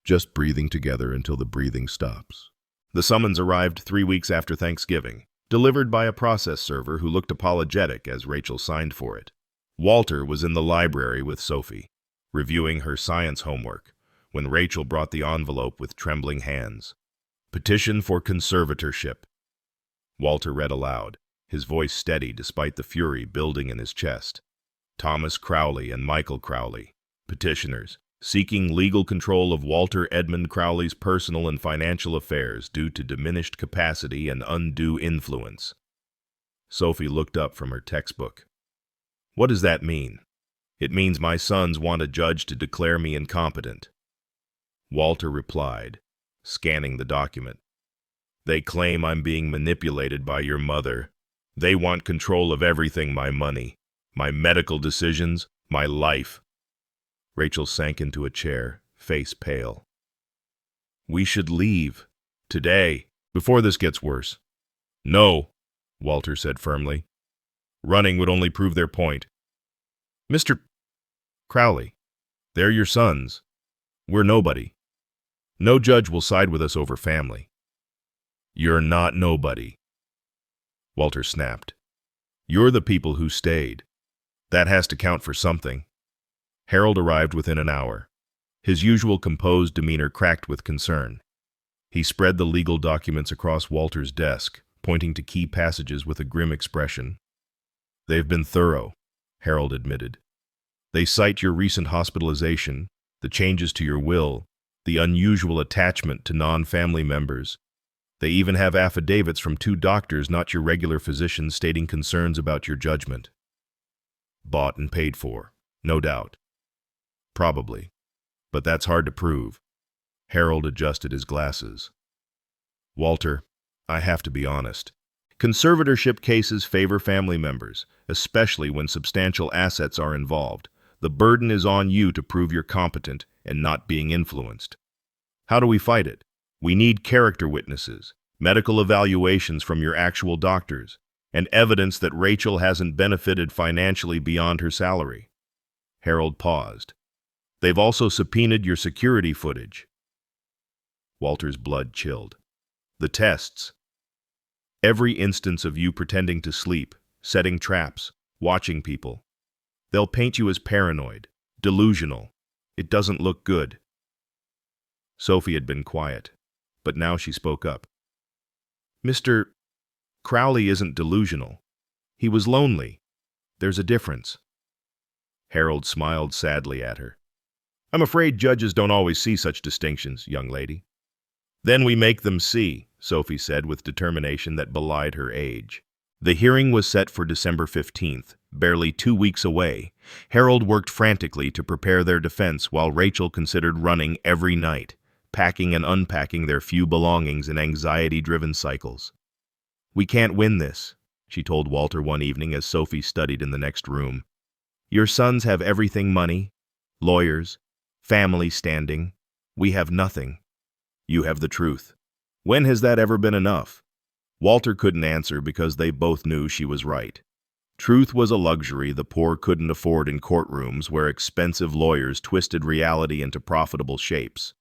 Just breathing together until the breathing stops. The summons arrived 3 weeks after Thanksgiving, delivered by a process server who looked apologetic as Rachel signed for it. Walter was in the library with Sophie. reviewing her science homework, when Rachel brought the envelope with trembling hands. Petition for conservatorship. Walter read aloud, his voice steady despite the fury building in his chest. Thomas Crowley and Michael Crowley, petitioners, seeking legal control of Walter Edmund Crowley's personal and financial affairs due to diminished capacity and undue influence. Sophie looked up from her textbook. What does that mean? It means my sons want a judge to declare me incompetent. Walter replied, scanning the document. They claim I'm being manipulated by your mother. They want control of everything, my money, my medical decisions, my life. Rachel sank into a chair, face pale. We should leave. Today, before this gets worse. No, Walter said firmly. Running would only prove their point. Mr. Crowley, they're your sons. We're nobody. No judge will side with us over family. You're not nobody. Walter snapped. You're the people who stayed. That has to count for something. Harold arrived within an hour. His usual composed demeanor cracked with concern. He spread the legal documents across Walter's desk, pointing to key passages with a grim expression. They've been thorough, Harold admitted. They cite your recent hospitalization, the changes to your will, the unusual attachment to non-family members. They even have affidavits from 2 doctors, not your regular physicians, stating concerns about your judgment. Bought and paid for, no doubt. Probably. But that's hard to prove. Harold adjusted his glasses. Walter, I have to be honest. Conservatorship cases favor family members, especially when substantial assets are involved. The burden is on you to prove you're competent and not being influenced. How do we fight it? We need character witnesses, medical evaluations from your actual doctors, and evidence that Rachel hasn't benefited financially beyond her salary. Harold paused. They've also subpoenaed your security footage. Walter's blood chilled. The tests. Every instance of you pretending to sleep, setting traps, watching people. They'll paint you as paranoid, delusional. It doesn't look good. Sophie had been quiet, but now she spoke up. Mr. Crowley isn't delusional. He was lonely. There's a difference. Harold smiled sadly at her. I'm afraid judges don't always see such distinctions, young lady. Then we make them see, Sophie said with determination that belied her age. The hearing was set for December 15th, barely 2 weeks away. Harold worked frantically to prepare their defense while Rachel considered running every night, packing and unpacking their few belongings in anxiety-driven cycles. We can't win this, she told Walter one evening as Sophie studied in the next room. Your sons have everything: money, lawyers, family standing. We have nothing. You have the truth. When has that ever been enough? Walter couldn't answer because they both knew she was right. Truth was a luxury the poor couldn't afford in courtrooms where expensive lawyers twisted reality into profitable shapes.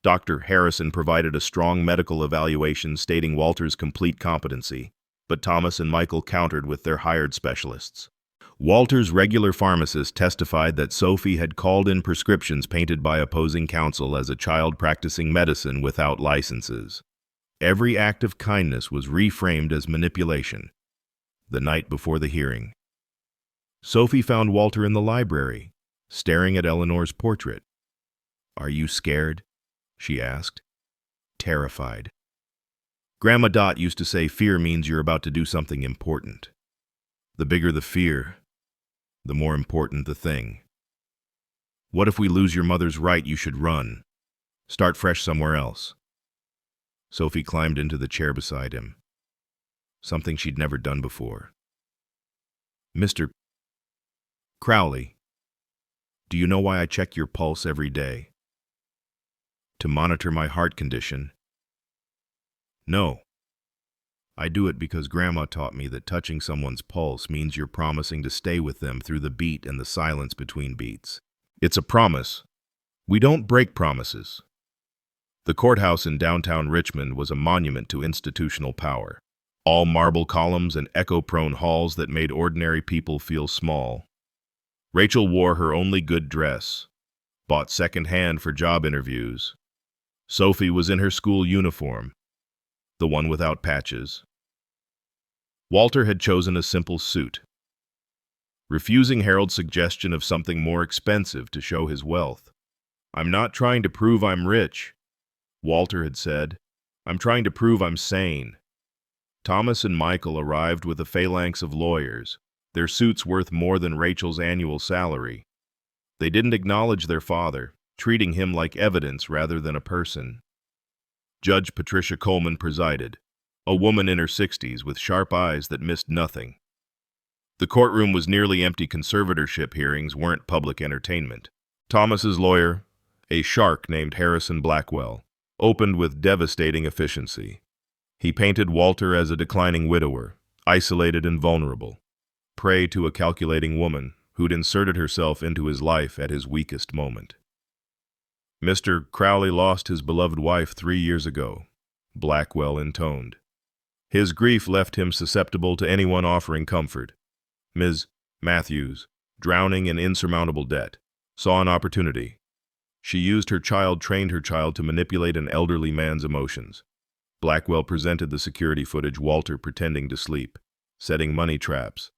Dr. Harrison provided a strong medical evaluation stating Walter's complete competency, but Thomas and Michael countered with their hired specialists. Walter's regular pharmacist testified that Sophie had called in prescriptions painted by opposing counsel as a child practicing medicine without licenses. Every act of kindness was reframed as manipulation. The night before the hearing, Sophie found Walter in the library, staring at Eleanor's portrait. Are you scared? She asked. Terrified. Grandma Dot used to say fear means you're about to do something important. The bigger the fear, the more important the thing. What if we lose your mother's right? You should run. Start fresh somewhere else. Sophie climbed into the chair beside him, something she'd never done before. Mr. Crowley, do you know why I check your pulse every day? To monitor my heart condition? No. I do it because Grandma taught me that touching someone's pulse means you're promising to stay with them through the beat and the silence between beats. It's a promise. We don't break promises. The courthouse in downtown Richmond was a monument to institutional power. All marble columns and echo-prone halls that made ordinary people feel small. Rachel wore her only good dress, bought second-hand for job interviews. Sophie was in her school uniform, the one without patches. Walter had chosen a simple suit, refusing Harold's suggestion of something more expensive to show his wealth. "I'm not trying to prove I'm rich," Walter had said. "I'm trying to prove I'm sane." Thomas and Michael arrived with a phalanx of lawyers, their suits worth more than Rachel's annual salary. They didn't acknowledge their father, treating him like evidence rather than a person. Judge Patricia Coleman presided, a woman in her 60s with sharp eyes that missed nothing. The courtroom was nearly empty. Conservatorship hearings weren't public entertainment. Thomas's lawyer, a shark named Harrison Blackwell, opened with devastating efficiency. He painted Walter as a declining widower, isolated and vulnerable, prey to a calculating woman who'd inserted herself into his life at his weakest moment. "Mr. Crowley lost his beloved wife 3 years ago," Blackwell intoned. His grief left him susceptible to anyone offering comfort. Ms. Matthews, drowning in insurmountable debt, saw an opportunity. She trained her child to manipulate an elderly man's emotions. Blackwell presented the security footage, Walter pretending to sleep, setting money traps,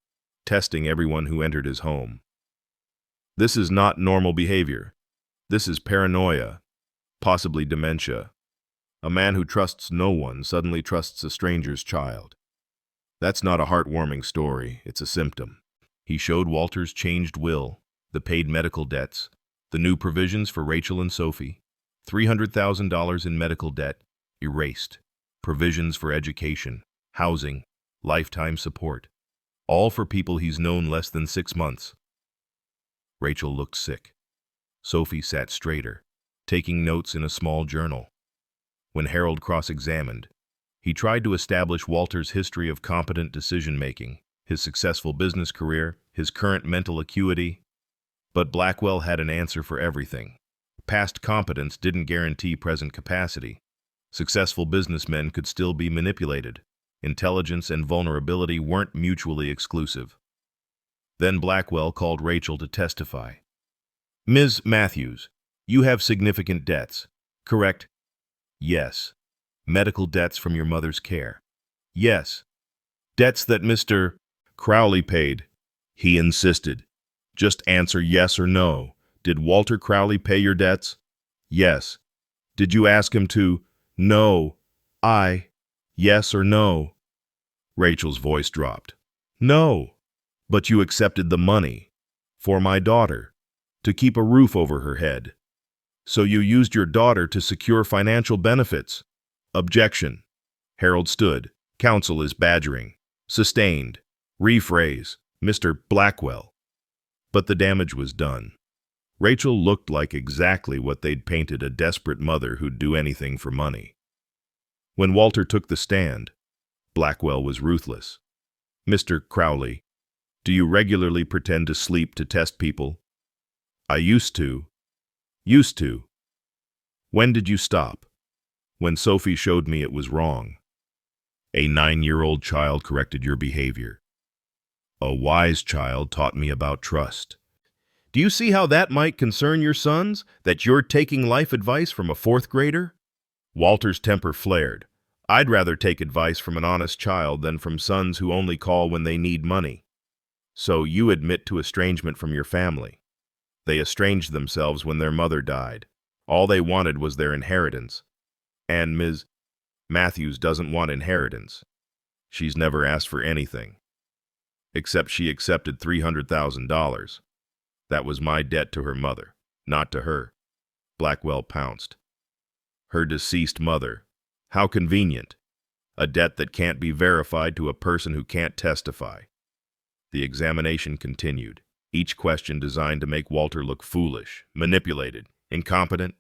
testing everyone who entered his home. "This is not normal behavior. This is paranoia, possibly dementia. A man who trusts no one suddenly trusts a stranger's child. That's not a heartwarming story, it's a symptom." He showed Walter's changed will, the paid medical debts, the new provisions for Rachel and Sophie, $300,000 in medical debt, erased, provisions for education, housing, lifetime support, all for people he's known less than 6 months. Rachel looked sick. Sophie sat straighter, taking notes in a small journal. When Harold cross-examined, he tried to establish Walter's history of competent decision-making, his successful business career, his current mental acuity. But Blackwell had an answer for everything. Past competence didn't guarantee present capacity. Successful businessmen could still be manipulated. Intelligence and vulnerability weren't mutually exclusive. Then Blackwell called Rachel to testify. "Ms. Matthews, you have significant debts, correct?" "Yes." "Medical debts from your mother's care?" "Yes." "Debts that Mr. Crowley paid?" He insisted. "Just answer yes or no. Did Walter Crowley pay your debts?" "Yes." "Did you ask him to?" "No." Yes or no?" Rachel's voice dropped. "No." "But you accepted the money. For my daughter. To keep a roof over her head. So you used your daughter to secure financial benefits." "Objection." Harold stood. "Counsel is badgering." "Sustained." "Rephrase, Mr. Blackwell." But the damage was done. Rachel looked like exactly what they'd painted, a desperate mother who'd do anything for money. When Walter took the stand, Blackwell was ruthless. "Mr. Crowley, do you regularly pretend to sleep to test people?" "I used to." "Used to." "When did you stop?" "When Sophie showed me it was wrong." "A 9-year-old child corrected your behavior. A wise child taught me about trust." "Do you see how that might concern your sons, that you're taking life advice from a 4th grader?" Walter's temper flared. "I'd rather take advice from an honest child than from sons who only call when they need money." "So you admit to estrangement from your family." "They estranged themselves when their mother died. All they wanted was their inheritance. And Ms. Matthews doesn't want inheritance. She's never asked for anything. Except she accepted $300,000. That was my debt to her mother, not to her." Blackwell pounced. "Her deceased mother. How convenient. A debt that can't be verified to a person who can't testify." The examination continued, each question designed to make Walter look foolish, manipulated, incompetent.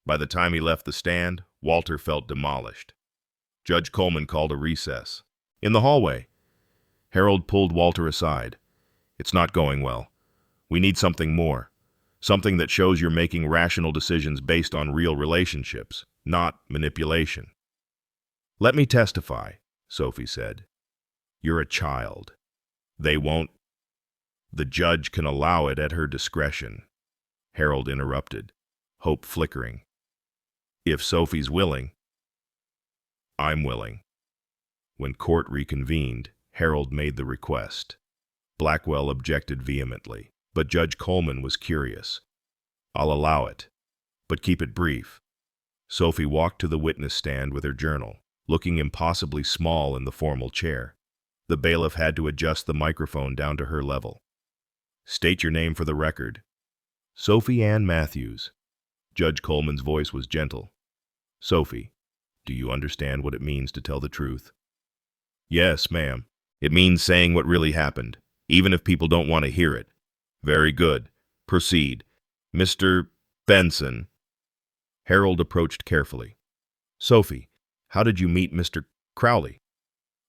By the time he left the stand, Walter felt demolished. Judge Coleman called a recess. In the hallway, Harold pulled Walter aside. "It's not going well. We need something more. Something that shows you're making rational decisions based on real relationships, not manipulation." "Let me testify," Sophie said. "You're a child. They won't. The judge can allow it at her discretion." Harold interrupted, hope flickering. If Sophie's willing, I'm willing. When court reconvened, Harold made the request. Blackwell objected vehemently, but Judge Coleman was curious. I'll allow it, but keep it brief. Sophie walked to the witness stand with her journal, looking impossibly small in the formal chair. The bailiff had to adjust the microphone down to her level. State your name for the record. Sophie Ann Matthews. Judge Coleman's voice was gentle. Sophie, do you understand what it means to tell the truth? Yes, ma'am. It means saying what really happened, even if people don't want to hear it. Very good. Proceed. Mr. Benson. Harold approached carefully. Sophie, how did you meet Mr. Crowley?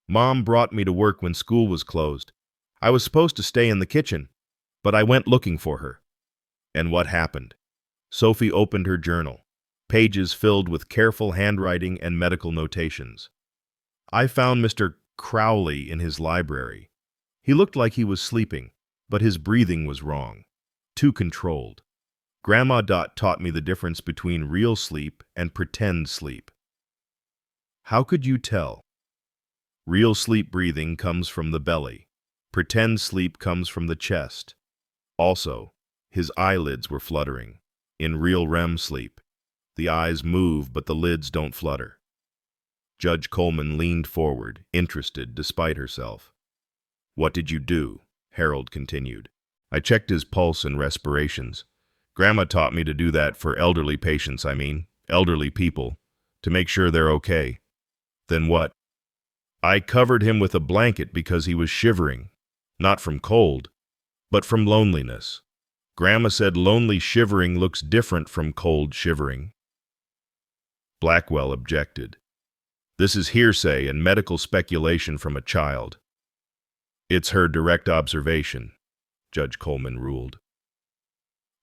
Mom brought me to work when school was closed. I was supposed to stay in the kitchen, but I went looking for her. And what happened? Sophie opened her journal, pages filled with careful handwriting and medical notations. I found Mr. Crowley in his library. He looked like he was sleeping, but his breathing was wrong, too controlled. Grandma Dot taught me the difference between real sleep and pretend sleep. How could you tell? Real sleep breathing comes from the belly. Pretend sleep comes from the chest. Also, his eyelids were fluttering. In real REM sleep, the eyes move but the lids don't flutter. Judge Coleman leaned forward, interested despite herself. What did you do? Harold continued. I checked his pulse and respirations. Grandma taught me to do that for elderly patients, elderly people, to make sure they're okay. Then what? I covered him with a blanket because he was shivering, not from cold, but from loneliness. Grandma said lonely shivering looks different from cold shivering. Blackwell objected. This is hearsay and medical speculation from a child. It's her direct observation, Judge Coleman ruled.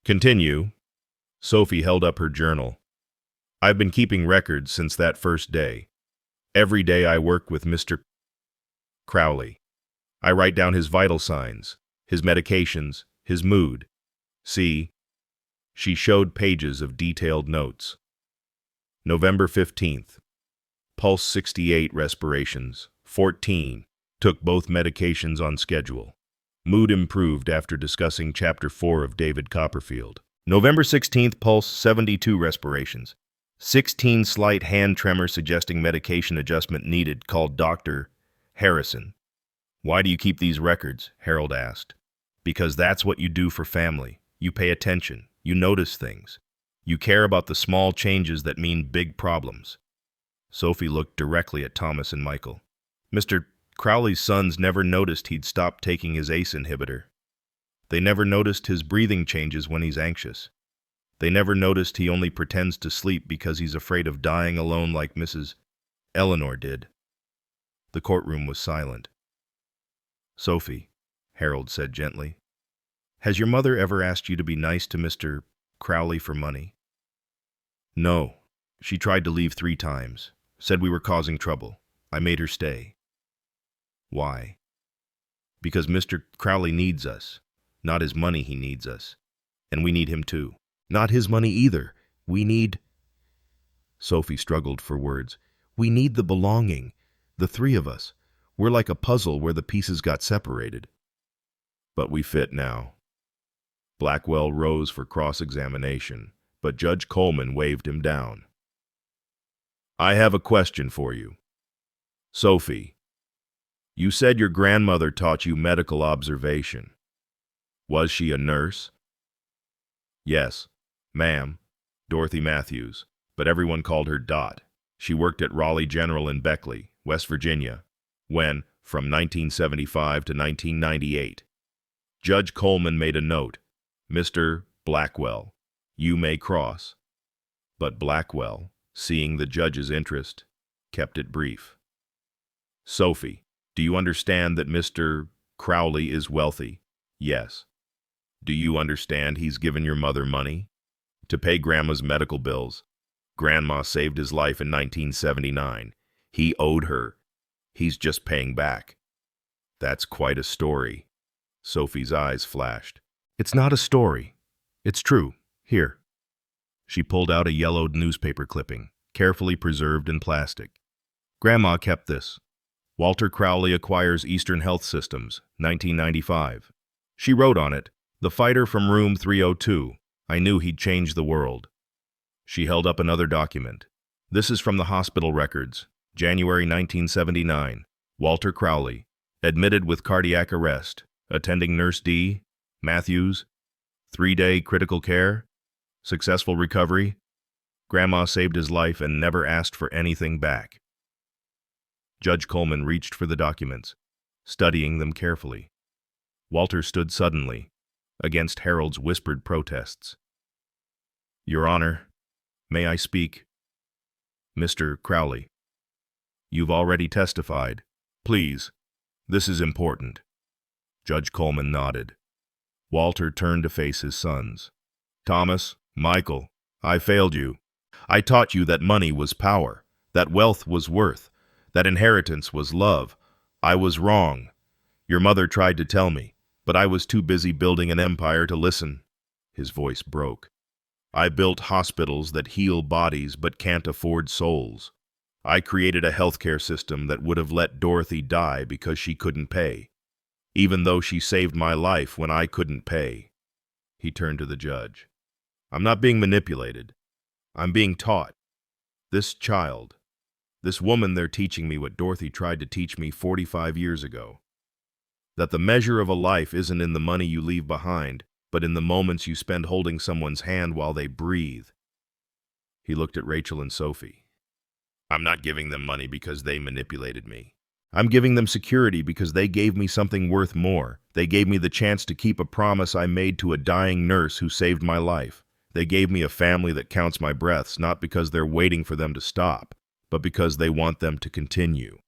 Continue. Sophie held up her journal. I've been keeping records since that first day. Every day I work with Mr. Crowley. I write down his vital signs, his medications, his mood. See? She showed pages of detailed notes. November 15th. Pulse 68 respirations. 14. Took both medications on schedule. Mood improved after discussing Chapter 4 of David Copperfield. November 16th, pulse 72 respirations. 16 slight hand tremor suggesting medication adjustment needed, called Dr. Harrison. Why do you keep these records? Harold asked. Because that's what you do for family. You pay attention. You notice things. You care about the small changes that mean big problems. Sophie looked directly at Thomas and Michael. Mr. Crowley's sons never noticed he'd stopped taking his ACE inhibitor. They never noticed his breathing changes when he's anxious. They never noticed he only pretends to sleep because he's afraid of dying alone like Mrs. Eleanor did. The courtroom was silent. Sophie, Harold said gently, has your mother ever asked you to be nice to Mr. Crowley for money? No. She tried to leave 3 times. Said we were causing trouble. I made her stay. Why? Because Mr. Crowley needs us. Not his money, he needs us. And we need him too. Not his money either. We need... Sophie struggled for words. We need the belonging. The 3 of us. We're like a puzzle where the pieces got separated. But we fit now. Blackwell rose for cross-examination, but Judge Coleman waved him down. I have a question for you. Sophie, you said your grandmother taught you medical observation. Was she a nurse? Yes, ma'am, Dorothy Matthews, but everyone called her Dot. She worked at Raleigh General in Beckley, West Virginia, when, from 1975 to 1998. Judge Coleman made a note. Mr. Blackwell, you may cross. But Blackwell, seeing the judge's interest, kept it brief. Sophie, do you understand that Mr. Crowley is wealthy? Yes. Do you understand he's given your mother money? To pay Grandma's medical bills. Grandma saved his life in 1979. He owed her. He's just paying back. That's quite a story. Sophie's eyes flashed. It's not a story. It's true. Here. She pulled out a yellowed newspaper clipping, carefully preserved in plastic. Grandma kept this. Walter Crowley acquires Eastern Health Systems, 1995. She wrote on it, "The fighter from room 302. I knew he'd change the world." She held up another document. This is from the hospital records, January 1979. Walter Crowley, admitted with cardiac arrest, attending Nurse D. Matthews, 3-day critical care, successful recovery. Grandma saved his life and never asked for anything back. Judge Coleman reached for the documents, studying them carefully. Walter stood suddenly, against Harold's whispered protests. "Your Honor, may I speak?" "Mr. Crowley, you've already testified. Please, this is important." Judge Coleman nodded. Walter turned to face his sons. "Thomas, Michael, I failed you. I taught you that money was power, that wealth was worth, that inheritance was love. I was wrong. Your mother tried to tell me, but I was too busy building an empire to listen." His voice broke. "I built hospitals that heal bodies but can't afford souls. I created a healthcare system that would have let Dorothy die because she couldn't pay, even though she saved my life when I couldn't pay." He turned to the judge. "I'm not being manipulated. I'm being taught. This child, this woman, they're teaching me what Dorothy tried to teach me 45 years ago. That the measure of a life isn't in the money you leave behind, but in the moments you spend holding someone's hand while they breathe." He looked at Rachel and Sophie. "I'm not giving them money because they manipulated me. I'm giving them security because they gave me something worth more. They gave me the chance to keep a promise I made to a dying nurse who saved my life. They gave me a family that counts my breaths, not because they're waiting for them to stop, but because they want them to continue."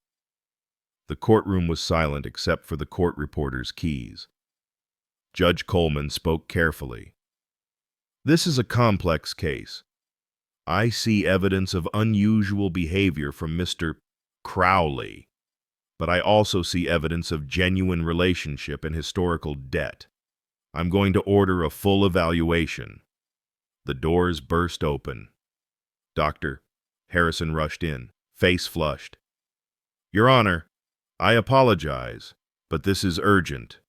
The courtroom was silent except for the court reporter's keys. Judge Coleman spoke carefully. "This is a complex case. I see evidence of unusual behavior from Mr. Crowley, but I also see evidence of genuine relationship and historical debt. I'm going to order a full evaluation." The doors burst open. "Doctor," Harrison rushed in, face flushed. "Your Honor, I apologize, but this is urgent.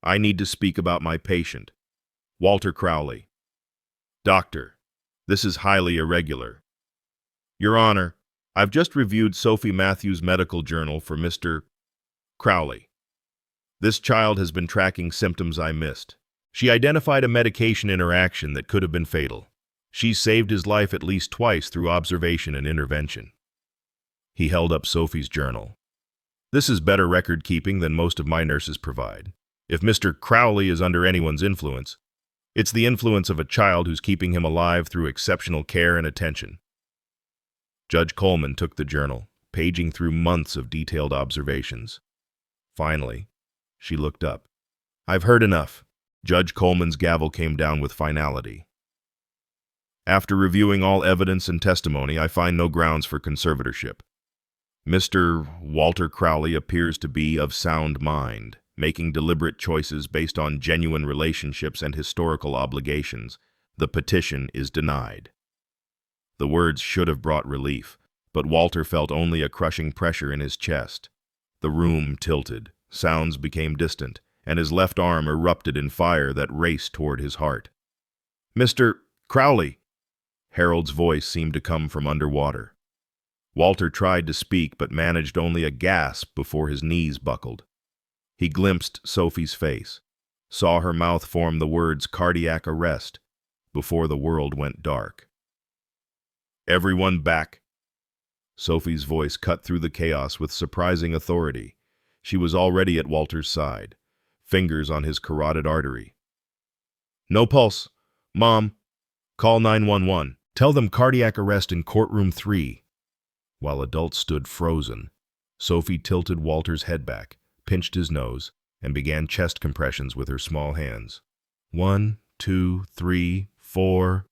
I need to speak about my patient, Walter Crowley." "Doctor, this is highly irregular." "Your Honor, I've just reviewed Sophie Matthews' medical journal for Mr. Crowley. This child has been tracking symptoms I missed. She identified a medication interaction that could have been fatal. She's saved his life at least twice through observation and intervention." He held up Sophie's journal. "This is better record keeping than most of my nurses provide. If Mr. Crowley is under anyone's influence, it's the influence of a child who's keeping him alive through exceptional care and attention." Judge Coleman took the journal, paging through months of detailed observations. Finally, she looked up. "I've heard enough." Judge Coleman's gavel came down with finality. "After reviewing all evidence and testimony, I find no grounds for conservatorship. Mr. Walter Crowley appears to be of sound mind, making deliberate choices based on genuine relationships and historical obligations. The petition is denied." The words should have brought relief, but Walter felt only a crushing pressure in his chest. The room tilted, sounds became distant, and his left arm erupted in fire that raced toward his heart. "Mr. Crowley!" Harold's voice seemed to come from underwater. Walter tried to speak but managed only a gasp before his knees buckled. He glimpsed Sophie's face, saw her mouth form the words "cardiac arrest" before the world went dark. "Everyone back!" Sophie's voice cut through the chaos with surprising authority. She was already at Walter's side, fingers on his carotid artery. "No pulse. Mom, call 911. Tell them cardiac arrest in courtroom 3. While adults stood frozen, Sophie tilted Walter's head back, pinched his nose, and began chest compressions with her small hands. 1, 2, 3, 4.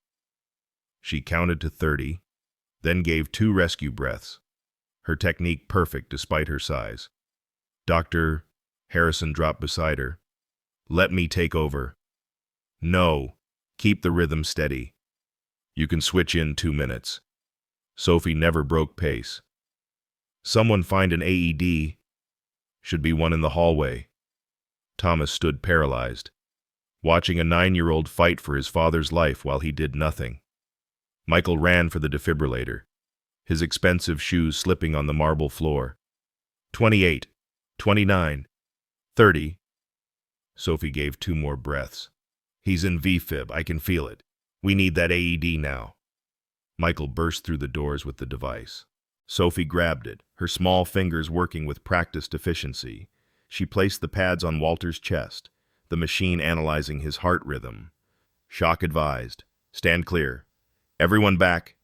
She counted to 30, then gave 2 rescue breaths, her technique perfect despite her size. "Doctor," Harrison dropped beside her. "Let me take over." "No." Keep the rhythm steady. You can switch in 2 minutes. Sophie never broke pace. Someone find an AED. Should be one in the hallway. Thomas stood paralyzed, watching a 9-year-old fight for his father's life while he did nothing. Michael ran for the defibrillator, his expensive shoes slipping on the marble floor. 28, 29, 30. Sophie gave 2 more breaths. He's in VFib, I can feel it. We need that AED now. Michael burst through the doors with the device. Sophie grabbed it, her small fingers working with practiced efficiency. She placed the pads on Walter's chest, the machine analyzing his heart rhythm. Shock advised. Stand clear. Everyone back.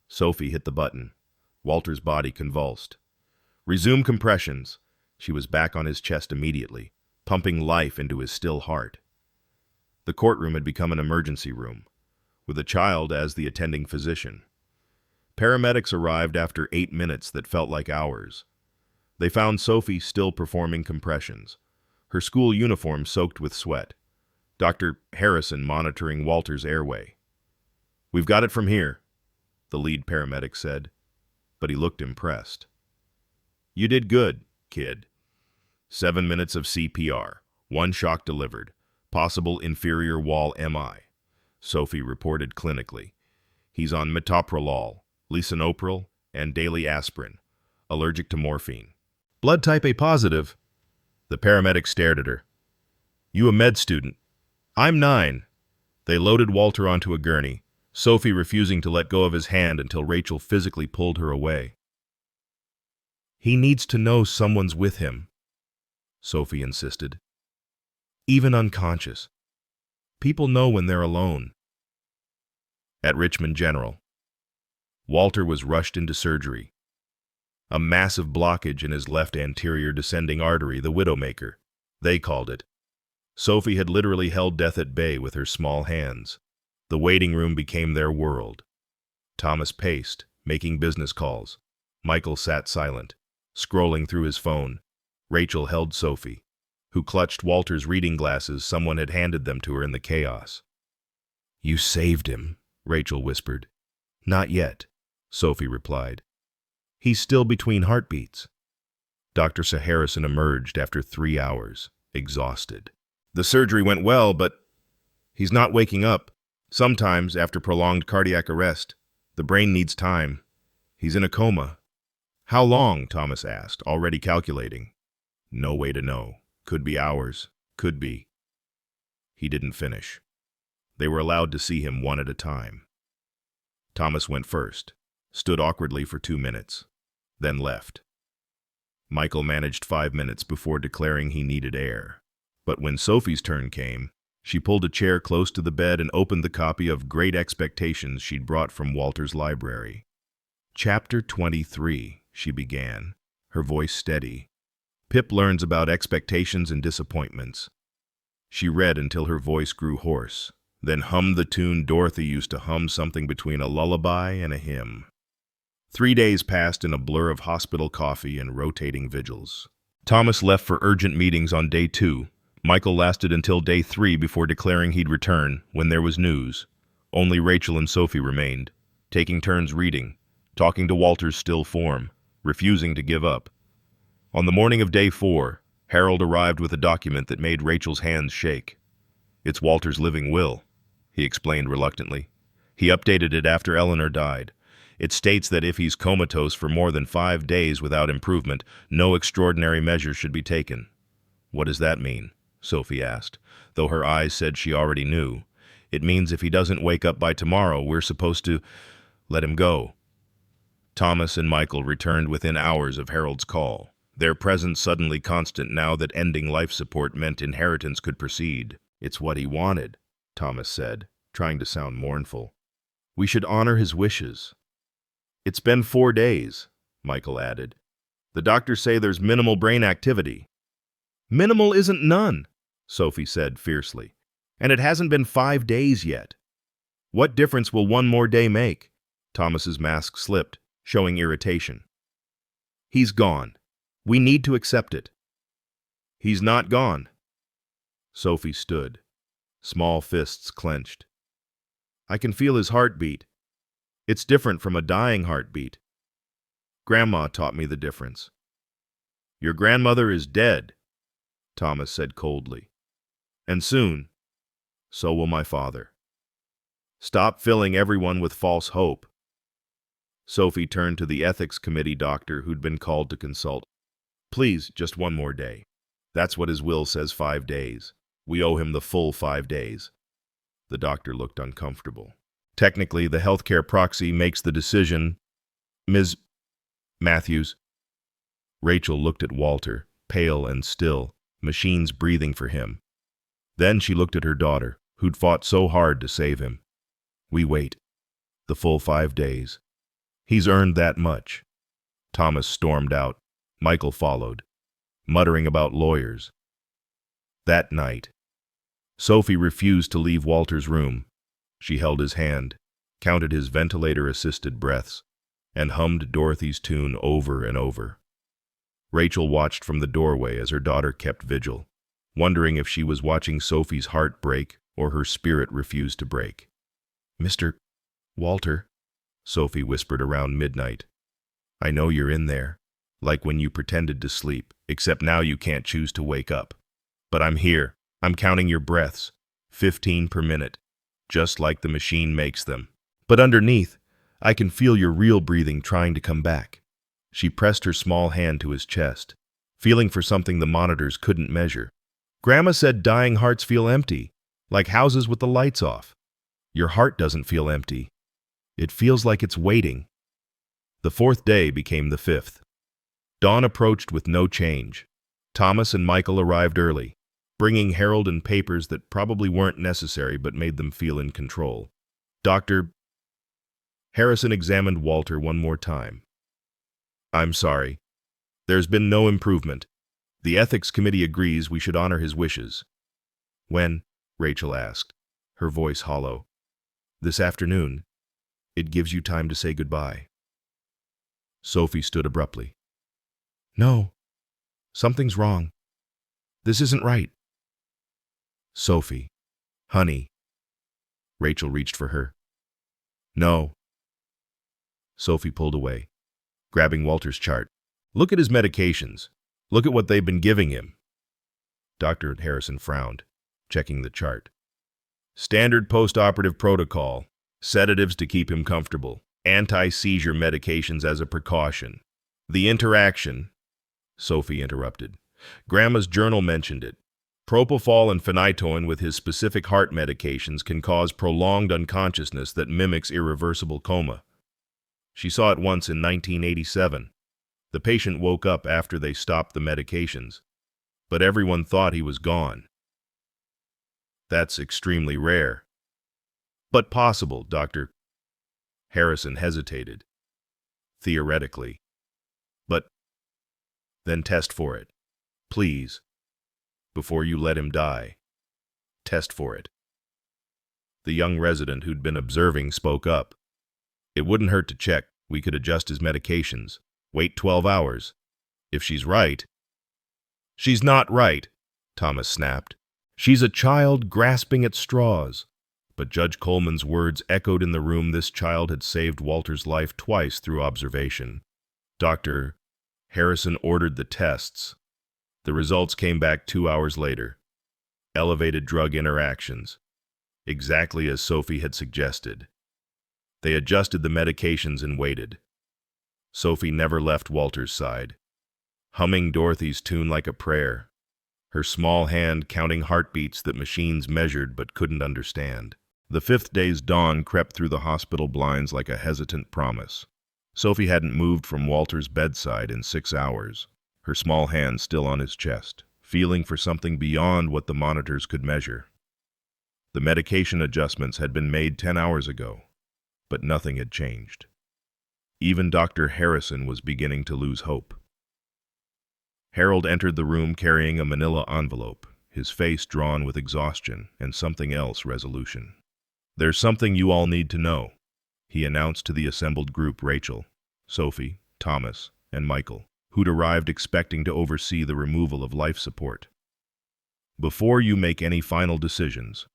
Sophie hit the button. Walter's body convulsed. Resume compressions. She was back on his chest immediately, pumping life into his still heart. The courtroom had become an emergency room, with a child as the attending physician. Paramedics arrived after 8 minutes that felt like hours. They found Sophie still performing compressions, her school uniform soaked with sweat. Dr. Harrison monitoring Walter's airway. We've got it from here, the lead paramedic said, but he looked impressed. You did good, kid. 7 minutes of CPR, 1 shock delivered, possible inferior wall MI. Sophie reported clinically. He's on metoprolol, lisinopril, and daily aspirin, allergic to morphine. Blood type A positive. The paramedic stared at her. You a med student? I'm 9. They loaded Walter onto a gurney, Sophie refusing to let go of his hand until Rachel physically pulled her away. He needs to know someone's with him, Sophie insisted. Even unconscious. People know when they're alone. At Richmond General, Walter was rushed into surgery. A massive blockage in his left anterior descending artery, the widowmaker, they called it. Sophie had literally held death at bay with her small hands. The waiting room became their world. Thomas paced, making business calls. Michael sat silent, scrolling through his phone. Rachel held Sophie, who clutched Walter's reading glasses. Someone had handed them to her in the chaos. You saved him, Rachel whispered. Not yet, Sophie replied. He's still between heartbeats. Dr. Harrison emerged after 3 hours, exhausted. The surgery went well, but he's not waking up. Sometimes, after prolonged cardiac arrest, the brain needs time. He's in a coma. How long? Thomas asked, already calculating. No way to know. Could be hours. Could be. He didn't finish. They were allowed to see him one at a time. Thomas went first, stood awkwardly for 2 minutes, then left. Michael managed 5 minutes before declaring he needed air. But when Sophie's turn came, she pulled a chair close to the bed and opened the copy of Great Expectations she'd brought from Walter's library. Chapter 23, she began, her voice steady. Pip learns about expectations and disappointments. She read until her voice grew hoarse, then hummed the tune Dorothy used to hum, something between a lullaby and a hymn. 3 days passed in a blur of hospital coffee and rotating vigils. Thomas left for urgent meetings on day 2. Michael lasted until day 3 before declaring he'd return when there was news. Only Rachel and Sophie remained, taking turns reading, talking to Walter's still form, refusing to give up. On the morning of day 4, Harold arrived with a document that made Rachel's hands shake. It's Walter's living will, he explained reluctantly. He updated it after Eleanor died. It states that if he's comatose for more than 5 days without improvement, no extraordinary measures should be taken. What does that mean? Sophie asked, though her eyes said she already knew. It means if he doesn't wake up by tomorrow, we're supposed to let him go. Thomas and Michael returned within hours of Harold's call, their presence suddenly constant now that ending life support meant inheritance could proceed. It's what he wanted, Thomas said, trying to sound mournful. We should honor his wishes. It's been 4 days, Michael added. The doctors say there's minimal brain activity. Minimal isn't none, Sophie said fiercely. And it hasn't been 5 days yet. What difference will 1 more day make? Thomas's mask slipped, showing irritation. He's gone. We need to accept it. He's not gone. Sophie stood, small fists clenched. I can feel his heartbeat. It's different from a dying heartbeat. Grandma taught me the difference. Your grandmother is dead, Thomas said coldly. And soon, so will my father. Stop filling everyone with false hope. Sophie turned to the ethics committee doctor who'd been called to consult. Please, just one more day. That's what his will says, 5 days. We owe him the full 5 days. The doctor looked uncomfortable. Technically, the healthcare proxy makes the decision. Ms. Matthews. Rachel looked at Walter, pale and still, machines breathing for him. Then she looked at her daughter, who'd fought so hard to save him. We wait. The full 5 days. He's earned that much. Thomas stormed out. Michael followed, muttering about lawyers. That night, Sophie refused to leave Walter's room. She held his hand, counted his ventilator-assisted breaths, and hummed Dorothy's tune over and over. Rachel watched from the doorway as her daughter kept vigil, wondering if she was watching Sophie's heart break or her spirit refuse to break. Mr. Walter, Sophie whispered around midnight. I know you're in there, like when you pretended to sleep, except now you can't choose to wake up. But I'm here. I'm counting your breaths, 15 per minute, just like the machine makes them. But underneath, I can feel your real breathing trying to come back. She pressed her small hand to his chest, feeling for something the monitors couldn't measure. Grandma said dying hearts feel empty, like houses with the lights off. Your heart doesn't feel empty. It feels like it's waiting. The 4th day became the 5th. Dawn approached with no change. Thomas and Michael arrived early, bringing Harold and papers that probably weren't necessary but made them feel in control. Dr. Harrison examined Walter one more time. I'm sorry. There's been no improvement. The ethics committee agrees we should honor his wishes. When? Rachel asked, her voice hollow. This afternoon. It gives you time to say goodbye. Sophie stood abruptly. No. Something's wrong. This isn't right. Sophie. Honey. Rachel reached for her. No. Sophie pulled away, grabbing Walter's chart. Look at his medications. Look at what they've been giving him. Dr. Harrison frowned, checking the chart. Standard post-operative protocol. Sedatives to keep him comfortable. Anti-seizure medications as a precaution. The interaction, Sophie interrupted. Grandma's journal mentioned it. Propofol and phenytoin with his specific heart medications can cause prolonged unconsciousness that mimics irreversible coma. She saw it once in 1987. The patient woke up after they stopped the medications, but everyone thought he was gone. That's extremely rare. But possible, Dr. Harrison hesitated. Theoretically. But then test for it. Please. Before you let him die. Test for it. The young resident who'd been observing spoke up. It wouldn't hurt to check. We could adjust his medications. Wait 12 hours. If she's right. She's not right, Thomas snapped. She's a child grasping at straws. But Judge Coleman's words echoed in the room. This child had saved Walter's life twice through observation. Dr. Harrison ordered the tests. The results came back 2 hours later. Elevated drug interactions. Exactly as Sophie had suggested. They adjusted the medications and waited. Sophie never left Walter's side, humming Dorothy's tune like a prayer, her small hand counting heartbeats that machines measured but couldn't understand. The 5th day's dawn crept through the hospital blinds like a hesitant promise. Sophie hadn't moved from Walter's bedside in 6 hours, her small hand still on his chest, feeling for something beyond what the monitors could measure. The medication adjustments had been made 10 hours ago, but nothing had changed. Even Dr. Harrison was beginning to lose hope. Harold entered the room carrying a manila envelope, his face drawn with exhaustion and something else resolution. There's something you all need to know, he announced to the assembled group. Rachel, Sophie, Thomas, and Michael, who'd arrived expecting to oversee the removal of life support. Before you make any final decisions,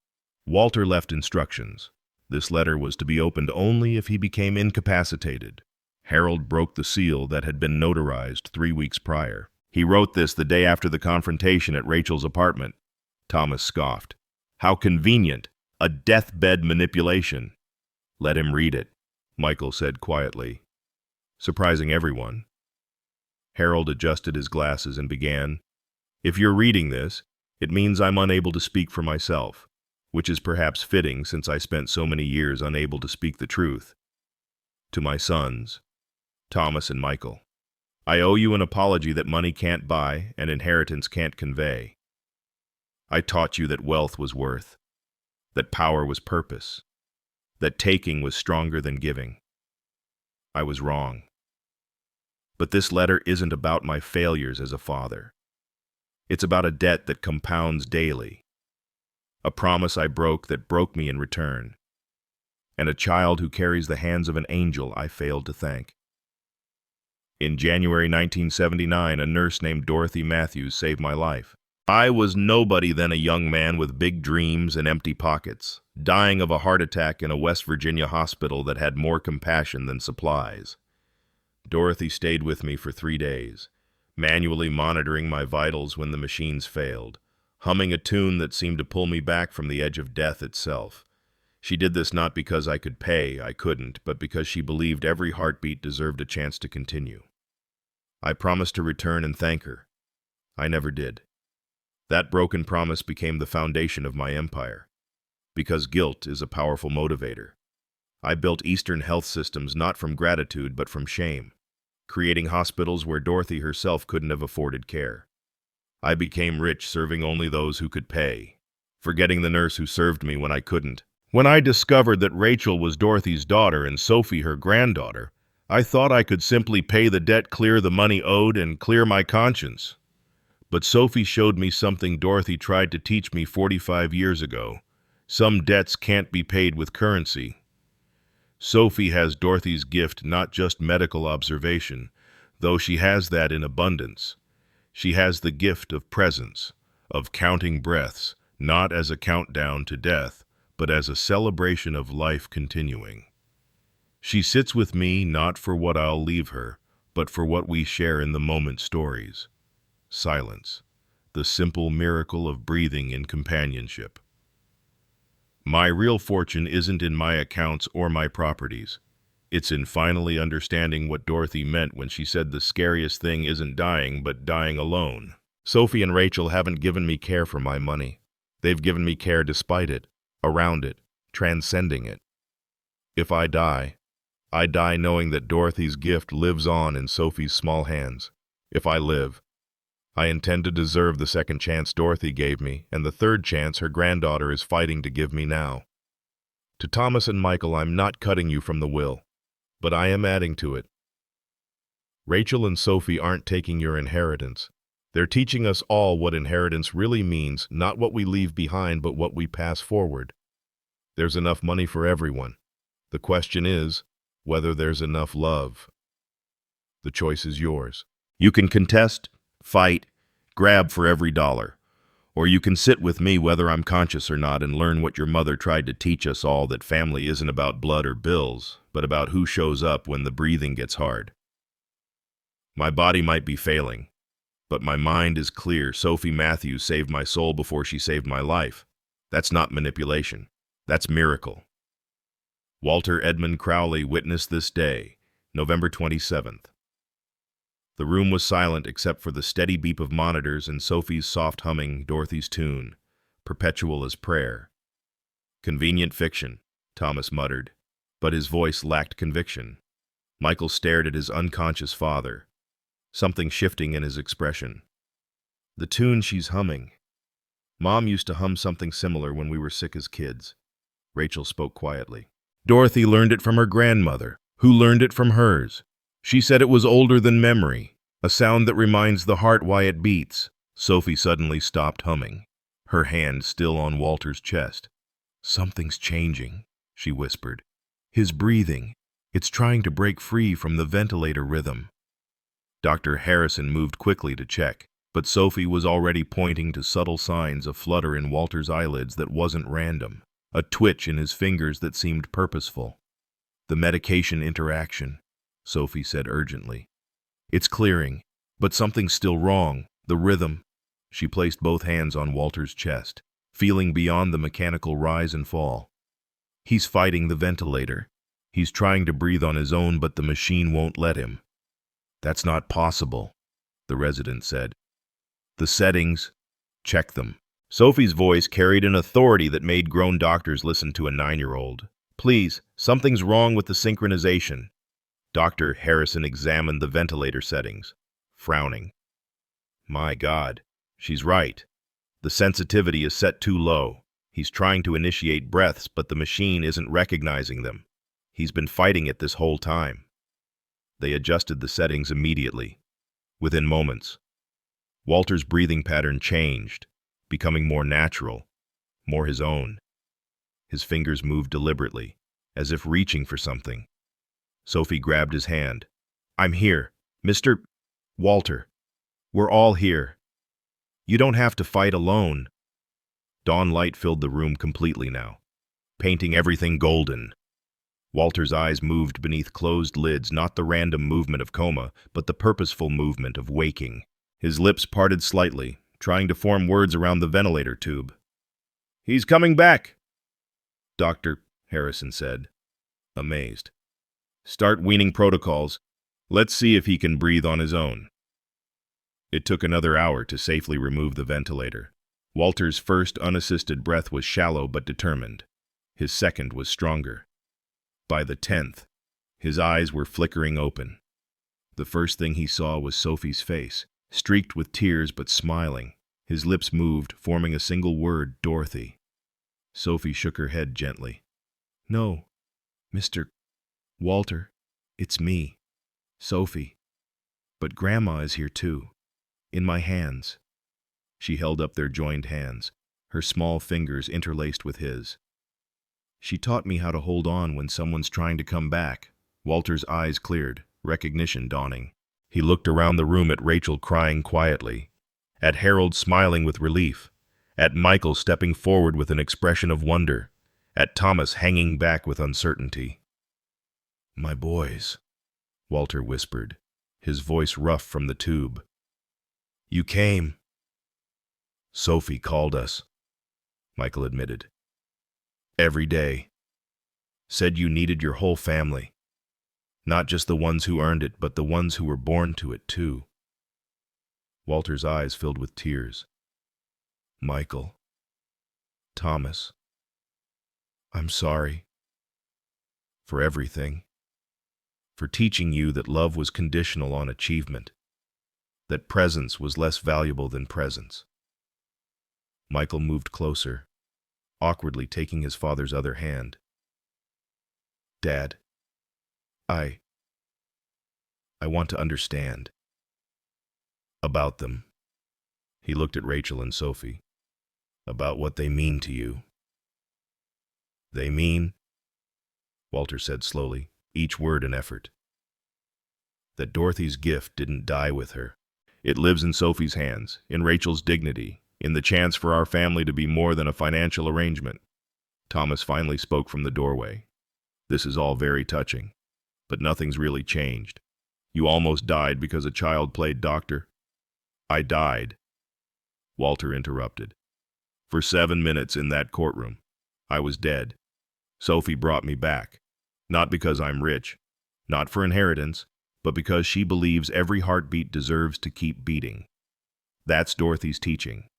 Walter left instructions. This letter was to be opened only if he became incapacitated. Harold broke the seal that had been notarized 3 weeks prior. He wrote this the day after the confrontation at Rachel's apartment. Thomas scoffed. How convenient! A deathbed manipulation. Let him read it, Michael said quietly, surprising everyone. Harold adjusted his glasses and began, If you're reading this, it means I'm unable to speak for myself, which is perhaps fitting since I spent so many years unable to speak the truth. To my sons, Thomas and Michael, I owe you an apology that money can't buy and inheritance can't convey. I taught you that wealth was worth, that power was purpose, that taking was stronger than giving. I was wrong. But this letter isn't about my failures as a father. It's about a debt that compounds daily, a promise I broke that broke me in return, and a child who carries the hands of an angel I failed to thank. In January 1979, a nurse named Dorothy Matthews saved my life. I was nobody then, a young man with big dreams and empty pockets, dying of a heart attack in a West Virginia hospital that had more compassion than supplies. Dorothy stayed with me for 3 days, manually monitoring my vitals when the machines failed, humming a tune that seemed to pull me back from the edge of death itself. She did this not because I could pay, I couldn't, but because she believed every heartbeat deserved a chance to continue. I promised to return and thank her. I never did. That broken promise became the foundation of my empire, because guilt is a powerful motivator. I built Eastern health systems not from gratitude but from shame, creating hospitals where Dorothy herself couldn't have afforded care. I became rich serving only those who could pay, forgetting the nurse who served me when I couldn't. When I discovered that Rachel was Dorothy's daughter and Sophie her granddaughter, I thought I could simply pay the debt, clear the money owed, and clear my conscience. But Sophie showed me something Dorothy tried to teach me 45 years ago. Some debts can't be paid with currency. Sophie has Dorothy's gift, not just medical observation, though she has that in abundance. She has the gift of presence, of counting breaths, not as a countdown to death, but as a celebration of life continuing. She sits with me not for what I'll leave her, but for what we share in the moment stories. Silence, the simple miracle of breathing in companionship. My real fortune isn't in my accounts or my properties. It's in finally understanding what Dorothy meant when she said the scariest thing isn't dying, but dying alone. Sophie and Rachel haven't given me care for my money. They've given me care despite it, around it, transcending it. If I die knowing that Dorothy's gift lives on in Sophie's small hands. If I live, I intend to deserve the second chance Dorothy gave me, and the third chance her granddaughter is fighting to give me now. To Thomas and Michael, I'm not cutting you from the will, but I am adding to it. Rachel and Sophie aren't taking your inheritance. They're teaching us all what inheritance really means, not what we leave behind, but what we pass forward. There's enough money for everyone. The question is whether there's enough love. The choice is yours. You can contest, fight, grab for every dollar. Or you can sit with me whether I'm conscious or not and learn what your mother tried to teach us all, that family isn't about blood or bills, but about who shows up when the breathing gets hard. My body might be failing, but my mind is clear. Sophie Matthews saved my soul before she saved my life. That's not manipulation. That's miracle. Walter Edmund Crowley witnessed this day, November 27th. The room was silent except for the steady beep of monitors and Sophie's soft humming, Dorothy's tune, perpetual as prayer. Convenient fiction, Thomas muttered, but his voice lacked conviction. Michael stared at his unconscious father, something shifting in his expression. The tune she's humming. Mom used to hum something similar when we were sick as kids. Rachel spoke quietly. Dorothy learned it from her grandmother, who learned it from hers. She said it was older than memory, a sound that reminds the heart why it beats. Sophie suddenly stopped humming, her hand still on Walter's chest. Something's changing, she whispered. His breathing. It's trying to break free from the ventilator rhythm. Dr. Harrison moved quickly to check, but Sophie was already pointing to subtle signs of flutter in Walter's eyelids that wasn't random. a twitch in his fingers that seemed purposeful. "The medication interaction," Sophie said urgently. "It's clearing, but something's still wrong. The rhythm." She placed both hands on Walter's chest, feeling beyond the mechanical rise and fall. "He's fighting the ventilator. He's trying to breathe on his own, but the machine won't let him." "That's not possible," the resident said. "The settings, check them." Sophie's voice carried an authority that made grown doctors listen to a 9-year-old. "Please, something's wrong with the synchronization." Dr. Harrison examined the ventilator settings, frowning. "My God, she's right. The sensitivity is set too low. He's trying to initiate breaths, but the machine isn't recognizing them. He's been fighting it this whole time." They adjusted the settings immediately. Within moments, Walter's breathing pattern changed, becoming more natural, more his own. His fingers moved deliberately, as if reaching for something. Sophie grabbed his hand. "I'm here, Mr. Walter. We're all here. You don't have to fight alone." Dawn light filled the room completely now, painting everything golden. Walter's eyes moved beneath closed lids, not the random movement of coma, but the purposeful movement of waking. His lips parted slightly, trying to form words around the ventilator tube. "He's coming back," Dr. Harrison said, amazed. "Start weaning protocols. Let's see if he can breathe on his own." It took another hour to safely remove the ventilator. Walter's first unassisted breath was shallow but determined. His second was stronger. By the 10th, his eyes were flickering open. The first thing he saw was Sophie's face, streaked with tears but smiling. His lips moved, forming a single word, "Dorothy." Sophie shook her head gently. "No, Mr. Walter, it's me, Sophie. But Grandma is here too, in my hands." She held up their joined hands, her small fingers interlaced with his. "She taught me how to hold on when someone's trying to come back." Walter's eyes cleared, recognition dawning. He looked around the room at Rachel crying quietly, at Harold smiling with relief, at Michael stepping forward with an expression of wonder, at Thomas hanging back with uncertainty. "My boys," Walter whispered, his voice rough from the tube. "You came." "Sophie called us," Michael admitted. "Every day. Said you needed your whole family. Not just the ones who earned it, but the ones who were born to it, too." Walter's eyes filled with tears. "Michael, Thomas, I'm sorry. For everything. For teaching you that love was conditional on achievement. That presence was less valuable than presence." Michael moved closer, awkwardly taking his father's other hand. "Dad, I want to understand. About them." He looked at Rachel and Sophie. "About what they mean to you." "They mean," Walter said slowly, each word an effort, "that Dorothy's gift didn't die with her. It lives in Sophie's hands, in Rachel's dignity, in the chance for our family to be more than a financial arrangement." Thomas finally spoke from the doorway. "This is all very touching, but nothing's really changed. You almost died because a child played doctor." "I died," Walter interrupted. "For 7 minutes in that courtroom. I was dead. Sophie brought me back. Not because I'm rich, not for inheritance, but because she believes every heartbeat deserves to keep beating. That's Dorothy's teaching.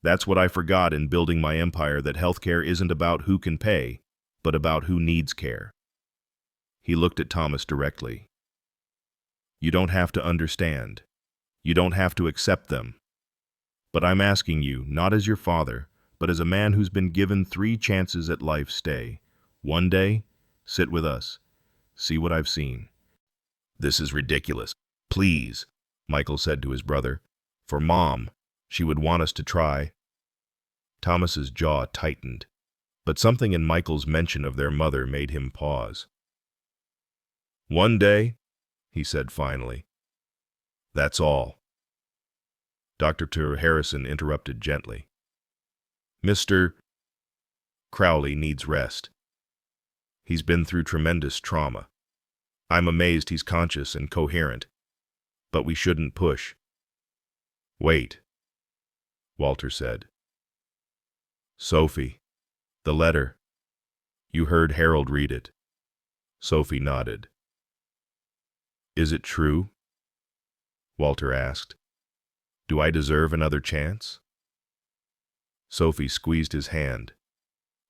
That's what I forgot in building my empire, that healthcare isn't about who can pay, but about who needs care." He looked at Thomas directly. "You don't have to understand. You don't have to accept them. But I'm asking you, not as your father, but as a man who's been given 3 chances at life's stay. One day, sit with us. See what I've seen." "This is ridiculous. Please," Michael said to his brother. "For Mom, she would want us to try." Thomas's jaw tightened, but something in Michael's mention of their mother made him pause. "One day," he said finally. "That's all." Dr. Harrison interrupted gently. "Mr. Crowley needs rest. He's been through tremendous trauma. I'm amazed he's conscious and coherent. But we shouldn't push. Wait, Walter said. Sophie, the letter. You heard Harold read it. Sophie nodded. Is it true? Walter asked. Do I deserve another chance? Sophie squeezed his hand,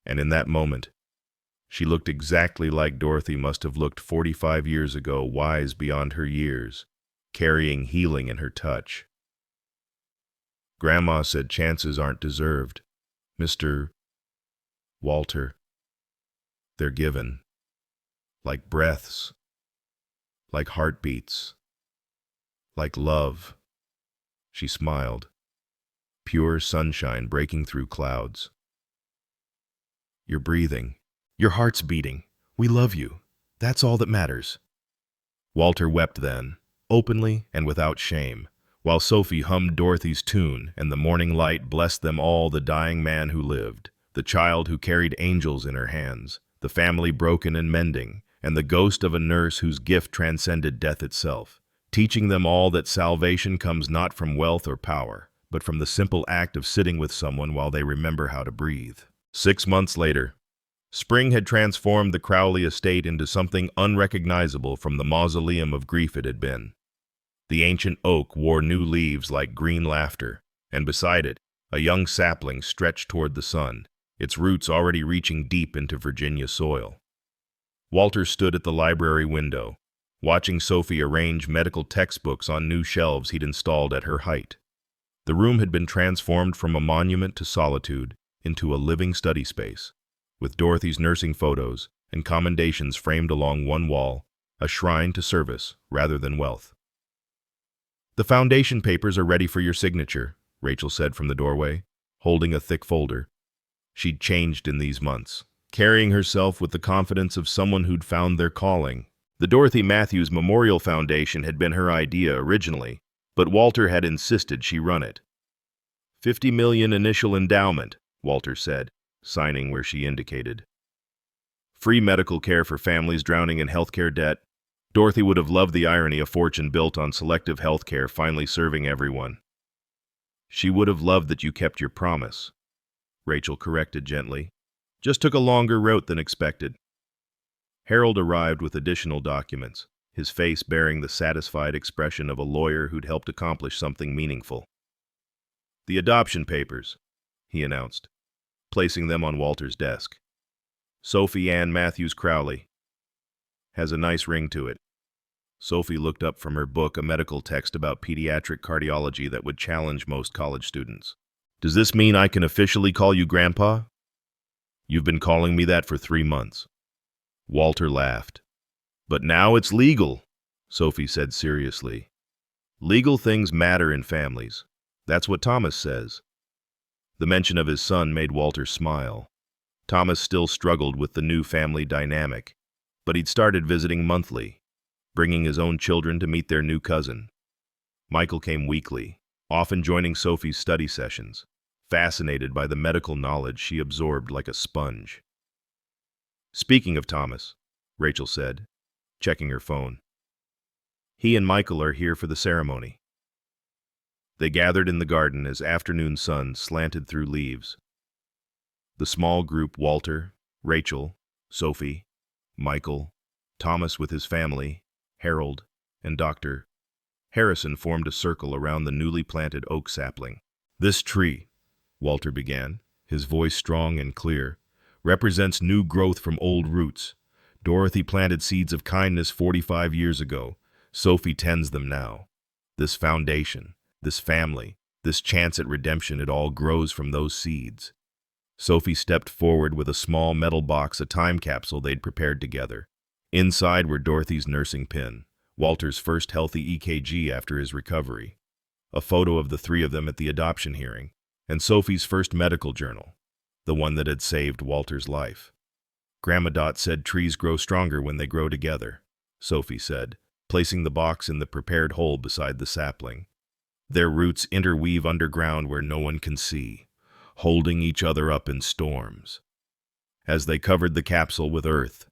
and in that moment, she looked exactly like Dorothy must have looked 45 years ago, wise beyond her years, carrying healing in her touch. Grandma said chances aren't deserved, Mr. Walter. They're given, like breaths, like heartbeats, like love. She smiled, pure sunshine breaking through clouds. You're breathing. Your heart's beating. We love you. That's all that matters. Walter wept then, openly and without shame, while Sophie hummed Dorothy's tune and the morning light blessed them all, the dying man who lived, the child who carried angels in her hands, the family broken and mending, and the ghost of a nurse whose gift transcended death itself, teaching them all that salvation comes not from wealth or power, but from the simple act of sitting with someone while they remember how to breathe. 6 months later, spring had transformed the Crowley estate into something unrecognizable from the mausoleum of grief it had been. The ancient oak wore new leaves like green laughter, and beside it, a young sapling stretched toward the sun, its roots already reaching deep into Virginia soil. Walter stood at the library window, watching Sophie arrange medical textbooks on new shelves he'd installed at her height. The room had been transformed from a monument to solitude into a living study space, with Dorothy's nursing photos and commendations framed along one wall, a shrine to service rather than wealth. The foundation papers are ready for your signature, Rachel said from the doorway, holding a thick folder. She'd changed in these months, carrying herself with the confidence of someone who'd found their calling. The Dorothy Matthews Memorial Foundation had been her idea originally, but Walter had insisted she run it. $50 million initial endowment, Walter said, signing where she indicated. Free medical care for families drowning in healthcare debt. Dorothy would have loved the irony of fortune built on selective healthcare finally serving everyone. She would have loved that you kept your promise, Rachel corrected gently. Just took a longer route than expected. Harold arrived with additional documents, his face bearing the satisfied expression of a lawyer who'd helped accomplish something meaningful. The adoption papers, he announced, placing them on Walter's desk. Sophie Ann Matthews Crowley. Has a nice ring to it. Sophie looked up from her book a medical text about pediatric cardiology that would challenge most college students. Does this mean I can officially call you Grandpa? You've been calling me that for 3 months. Walter laughed. But now it's legal, Sophie said seriously. Legal things matter in families. That's what Thomas says. The mention of his son made Walter smile. Thomas still struggled with the new family dynamic, but he'd started visiting monthly, bringing his own children to meet their new cousin. Michael came weekly, often joining Sophie's study sessions, fascinated by the medical knowledge she absorbed like a sponge. Speaking of Thomas, Rachel said, checking her phone. He and Michael are here for the ceremony. They gathered in the garden as afternoon sun slanted through leaves. The small group, Walter, Rachel, Sophie, Michael, Thomas with his family, Harold, and Dr. Harrison formed a circle around the newly planted oak sapling. This tree, Walter began, his voice strong and clear, represents new growth from old roots. Dorothy planted seeds of kindness 45 years ago. Sophie tends them now. This foundation, this family, this chance at redemption, it all grows from those seeds. Sophie stepped forward with a small metal box, a time capsule they'd prepared together. Inside were Dorothy's nursing pin, Walter's first healthy EKG after his recovery, a photo of the 3 of them at the adoption hearing, and Sophie's first medical journal, the one that had saved Walter's life. Grandma Dot said trees grow stronger when they grow together, Sophie said, placing the box in the prepared hole beside the sapling. Their roots interweave underground where no one can see, holding each other up in storms. As they covered the capsule with earth,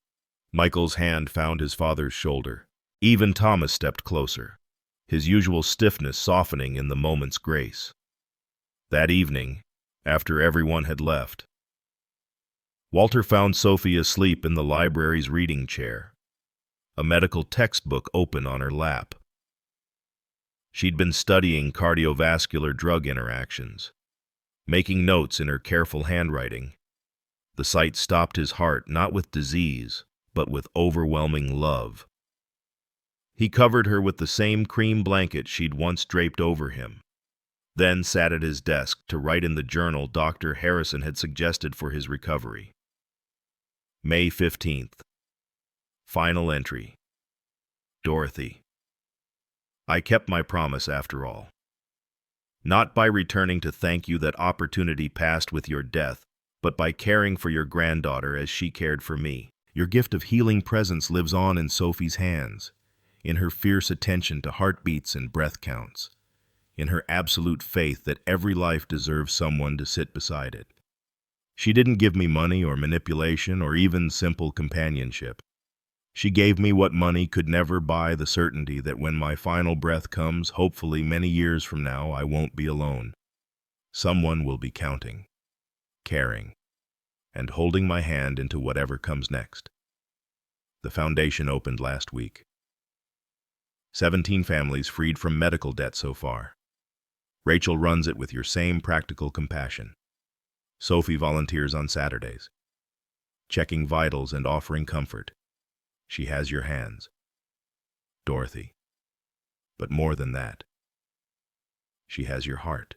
Michael's hand found his father's shoulder. Even Thomas stepped closer, his usual stiffness softening in the moment's grace. That evening, after everyone had left, Walter found Sophie asleep in the library's reading chair, a medical textbook open on her lap. She'd been studying cardiovascular drug interactions, making notes in her careful handwriting. The sight stopped his heart not with disease, but with overwhelming love. He covered her with the same cream blanket she'd once draped over him, then sat at his desk to write in the journal Dr. Harrison had suggested for his recovery. May 15th. Final entry. Dorothy. I kept my promise after all. Not by returning to thank you that opportunity passed with your death, but by caring for your granddaughter as she cared for me. Your gift of healing presence lives on in Sophie's hands, in her fierce attention to heartbeats and breath counts, in her absolute faith that every life deserves someone to sit beside it. She didn't give me money or manipulation or even simple companionship. She gave me what money could never buy, the certainty that when my final breath comes, hopefully many years from now, I won't be alone. Someone will be counting, caring, and holding my hand into whatever comes next. The foundation opened last week. 17 families freed from medical debt so far. Rachel runs it with your same practical compassion. Sophie volunteers on Saturdays, checking vitals and offering comfort. She has your hands, Dorothy. But more than that, she has your heart.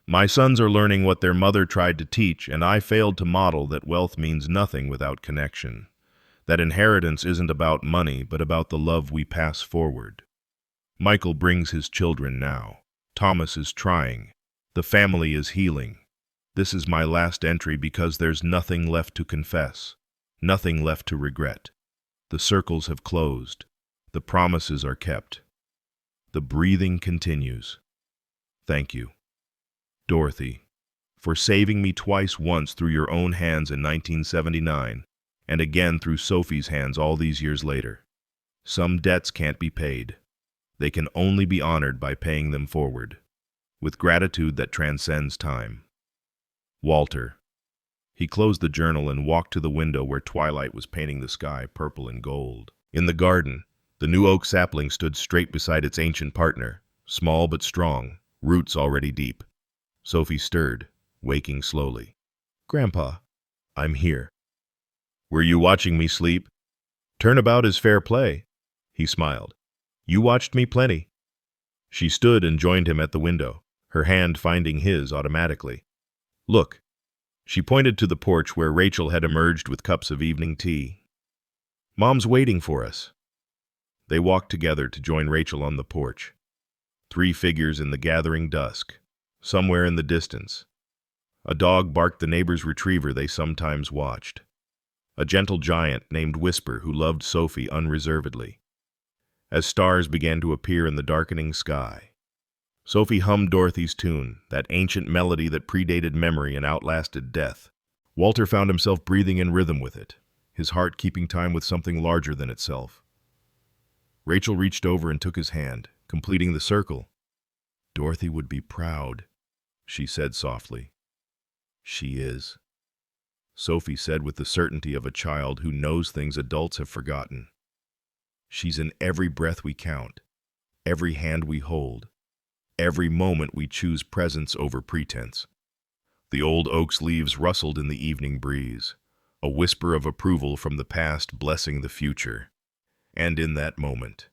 My sons are learning what their mother tried to teach, and I failed to model that wealth means nothing without connection, that inheritance isn't about money, but about the love we pass forward. Michael brings his children now. Thomas is trying. The family is healing. This is my last entry because there's nothing left to confess, nothing left to regret. The circles have closed. The promises are kept. The breathing continues. Thank you, Dorothy, for saving me twice, once through your own hands in 1979, and again through Sophie's hands all these years later. Some debts can't be paid. They can only be honored by paying them forward, with gratitude that transcends time. Walter. He closed the journal and walked to the window where twilight was painting the sky purple and gold. In the garden, the new oak sapling stood straight beside its ancient partner, small but strong, roots already deep. Sophie stirred, waking slowly. Grandpa, I'm here. Were you watching me sleep? Turnabout is fair play, he smiled. You watched me plenty. She stood and joined him at the window, her hand finding his automatically. Look. She pointed to the porch where Rachel had emerged with cups of evening tea. Mom's waiting for us. They walked together to join Rachel on the porch. 3 figures in the gathering dusk. Somewhere in the distance, a dog barked the neighbor's retriever they sometimes watched. A gentle giant named Whisper who loved Sophie unreservedly. As stars began to appear in the darkening sky, Sophie hummed Dorothy's tune, that ancient melody that predated memory and outlasted death. Walter found himself breathing in rhythm with it, his heart keeping time with something larger than itself. Rachel reached over and took his hand, completing the circle. Dorothy would be proud, she said softly. She is, Sophie said with the certainty of a child who knows things adults have forgotten. She's in every breath we count, every hand we hold, every moment we choose presence over pretense. The old oak's leaves rustled in the evening breeze, a whisper of approval from the past blessing the future. And in that moment,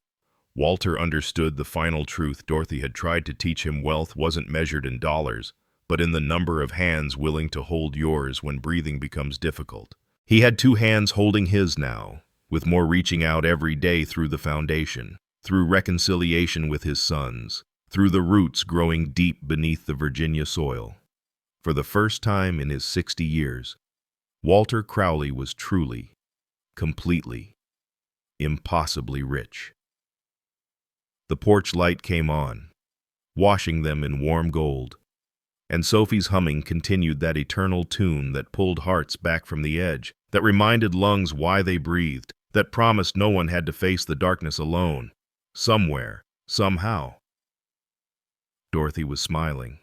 Walter understood the final truth Dorothy had tried to teach him. Wealth wasn't measured in dollars, but in the number of hands willing to hold yours when breathing becomes difficult. He had 2 hands holding his now, with more reaching out every day through the foundation, through reconciliation with his sons, through the roots growing deep beneath the Virginia soil. For the first time in his 60 years, Walter Crowley was truly, completely, impossibly rich. The porch light came on, washing them in warm gold, and Sophie's humming continued that eternal tune that pulled hearts back from the edge. that reminded lungs why they breathed, that promised no one had to face the darkness alone. Somewhere, somehow. Dorothy was smiling.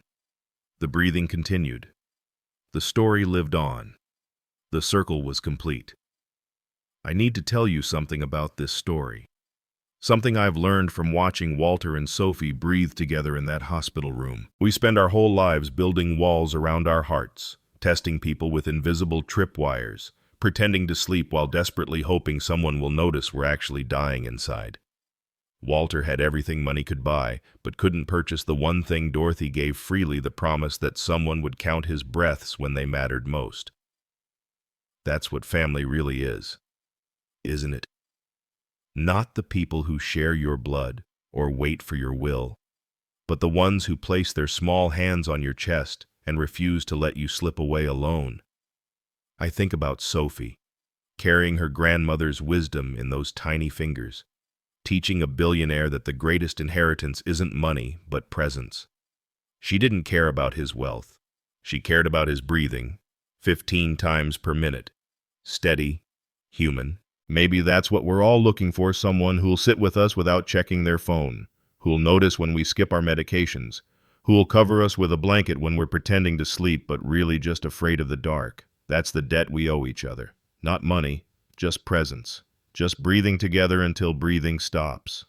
The breathing continued. The story lived on. The circle was complete. I need to tell you something about this story. Something I've learned from watching Walter and Sophie breathe together in that hospital room. We spend our whole lives building walls around our hearts, testing people with invisible tripwires, pretending to sleep while desperately hoping someone will notice we're actually dying inside. Walter had everything money could buy, but couldn't purchase the one thing Dorothy gave freely, the promise that someone would count his breaths when they mattered most. That's what family really is, isn't it? Not the people who share your blood or wait for your will, but the ones who place their small hands on your chest and refuse to let you slip away alone. I think about Sophie, carrying her grandmother's wisdom in those tiny fingers, teaching a billionaire that the greatest inheritance isn't money, but presence. She didn't care about his wealth. She cared about his breathing, 15 times per minute. Steady, human. Maybe that's what we're all looking for, someone who'll sit with us without checking their phone, who'll notice when we skip our medications, who'll cover us with a blanket when we're pretending to sleep but really just afraid of the dark. That's the debt we owe each other. Not money, just presence. Just breathing together until breathing stops.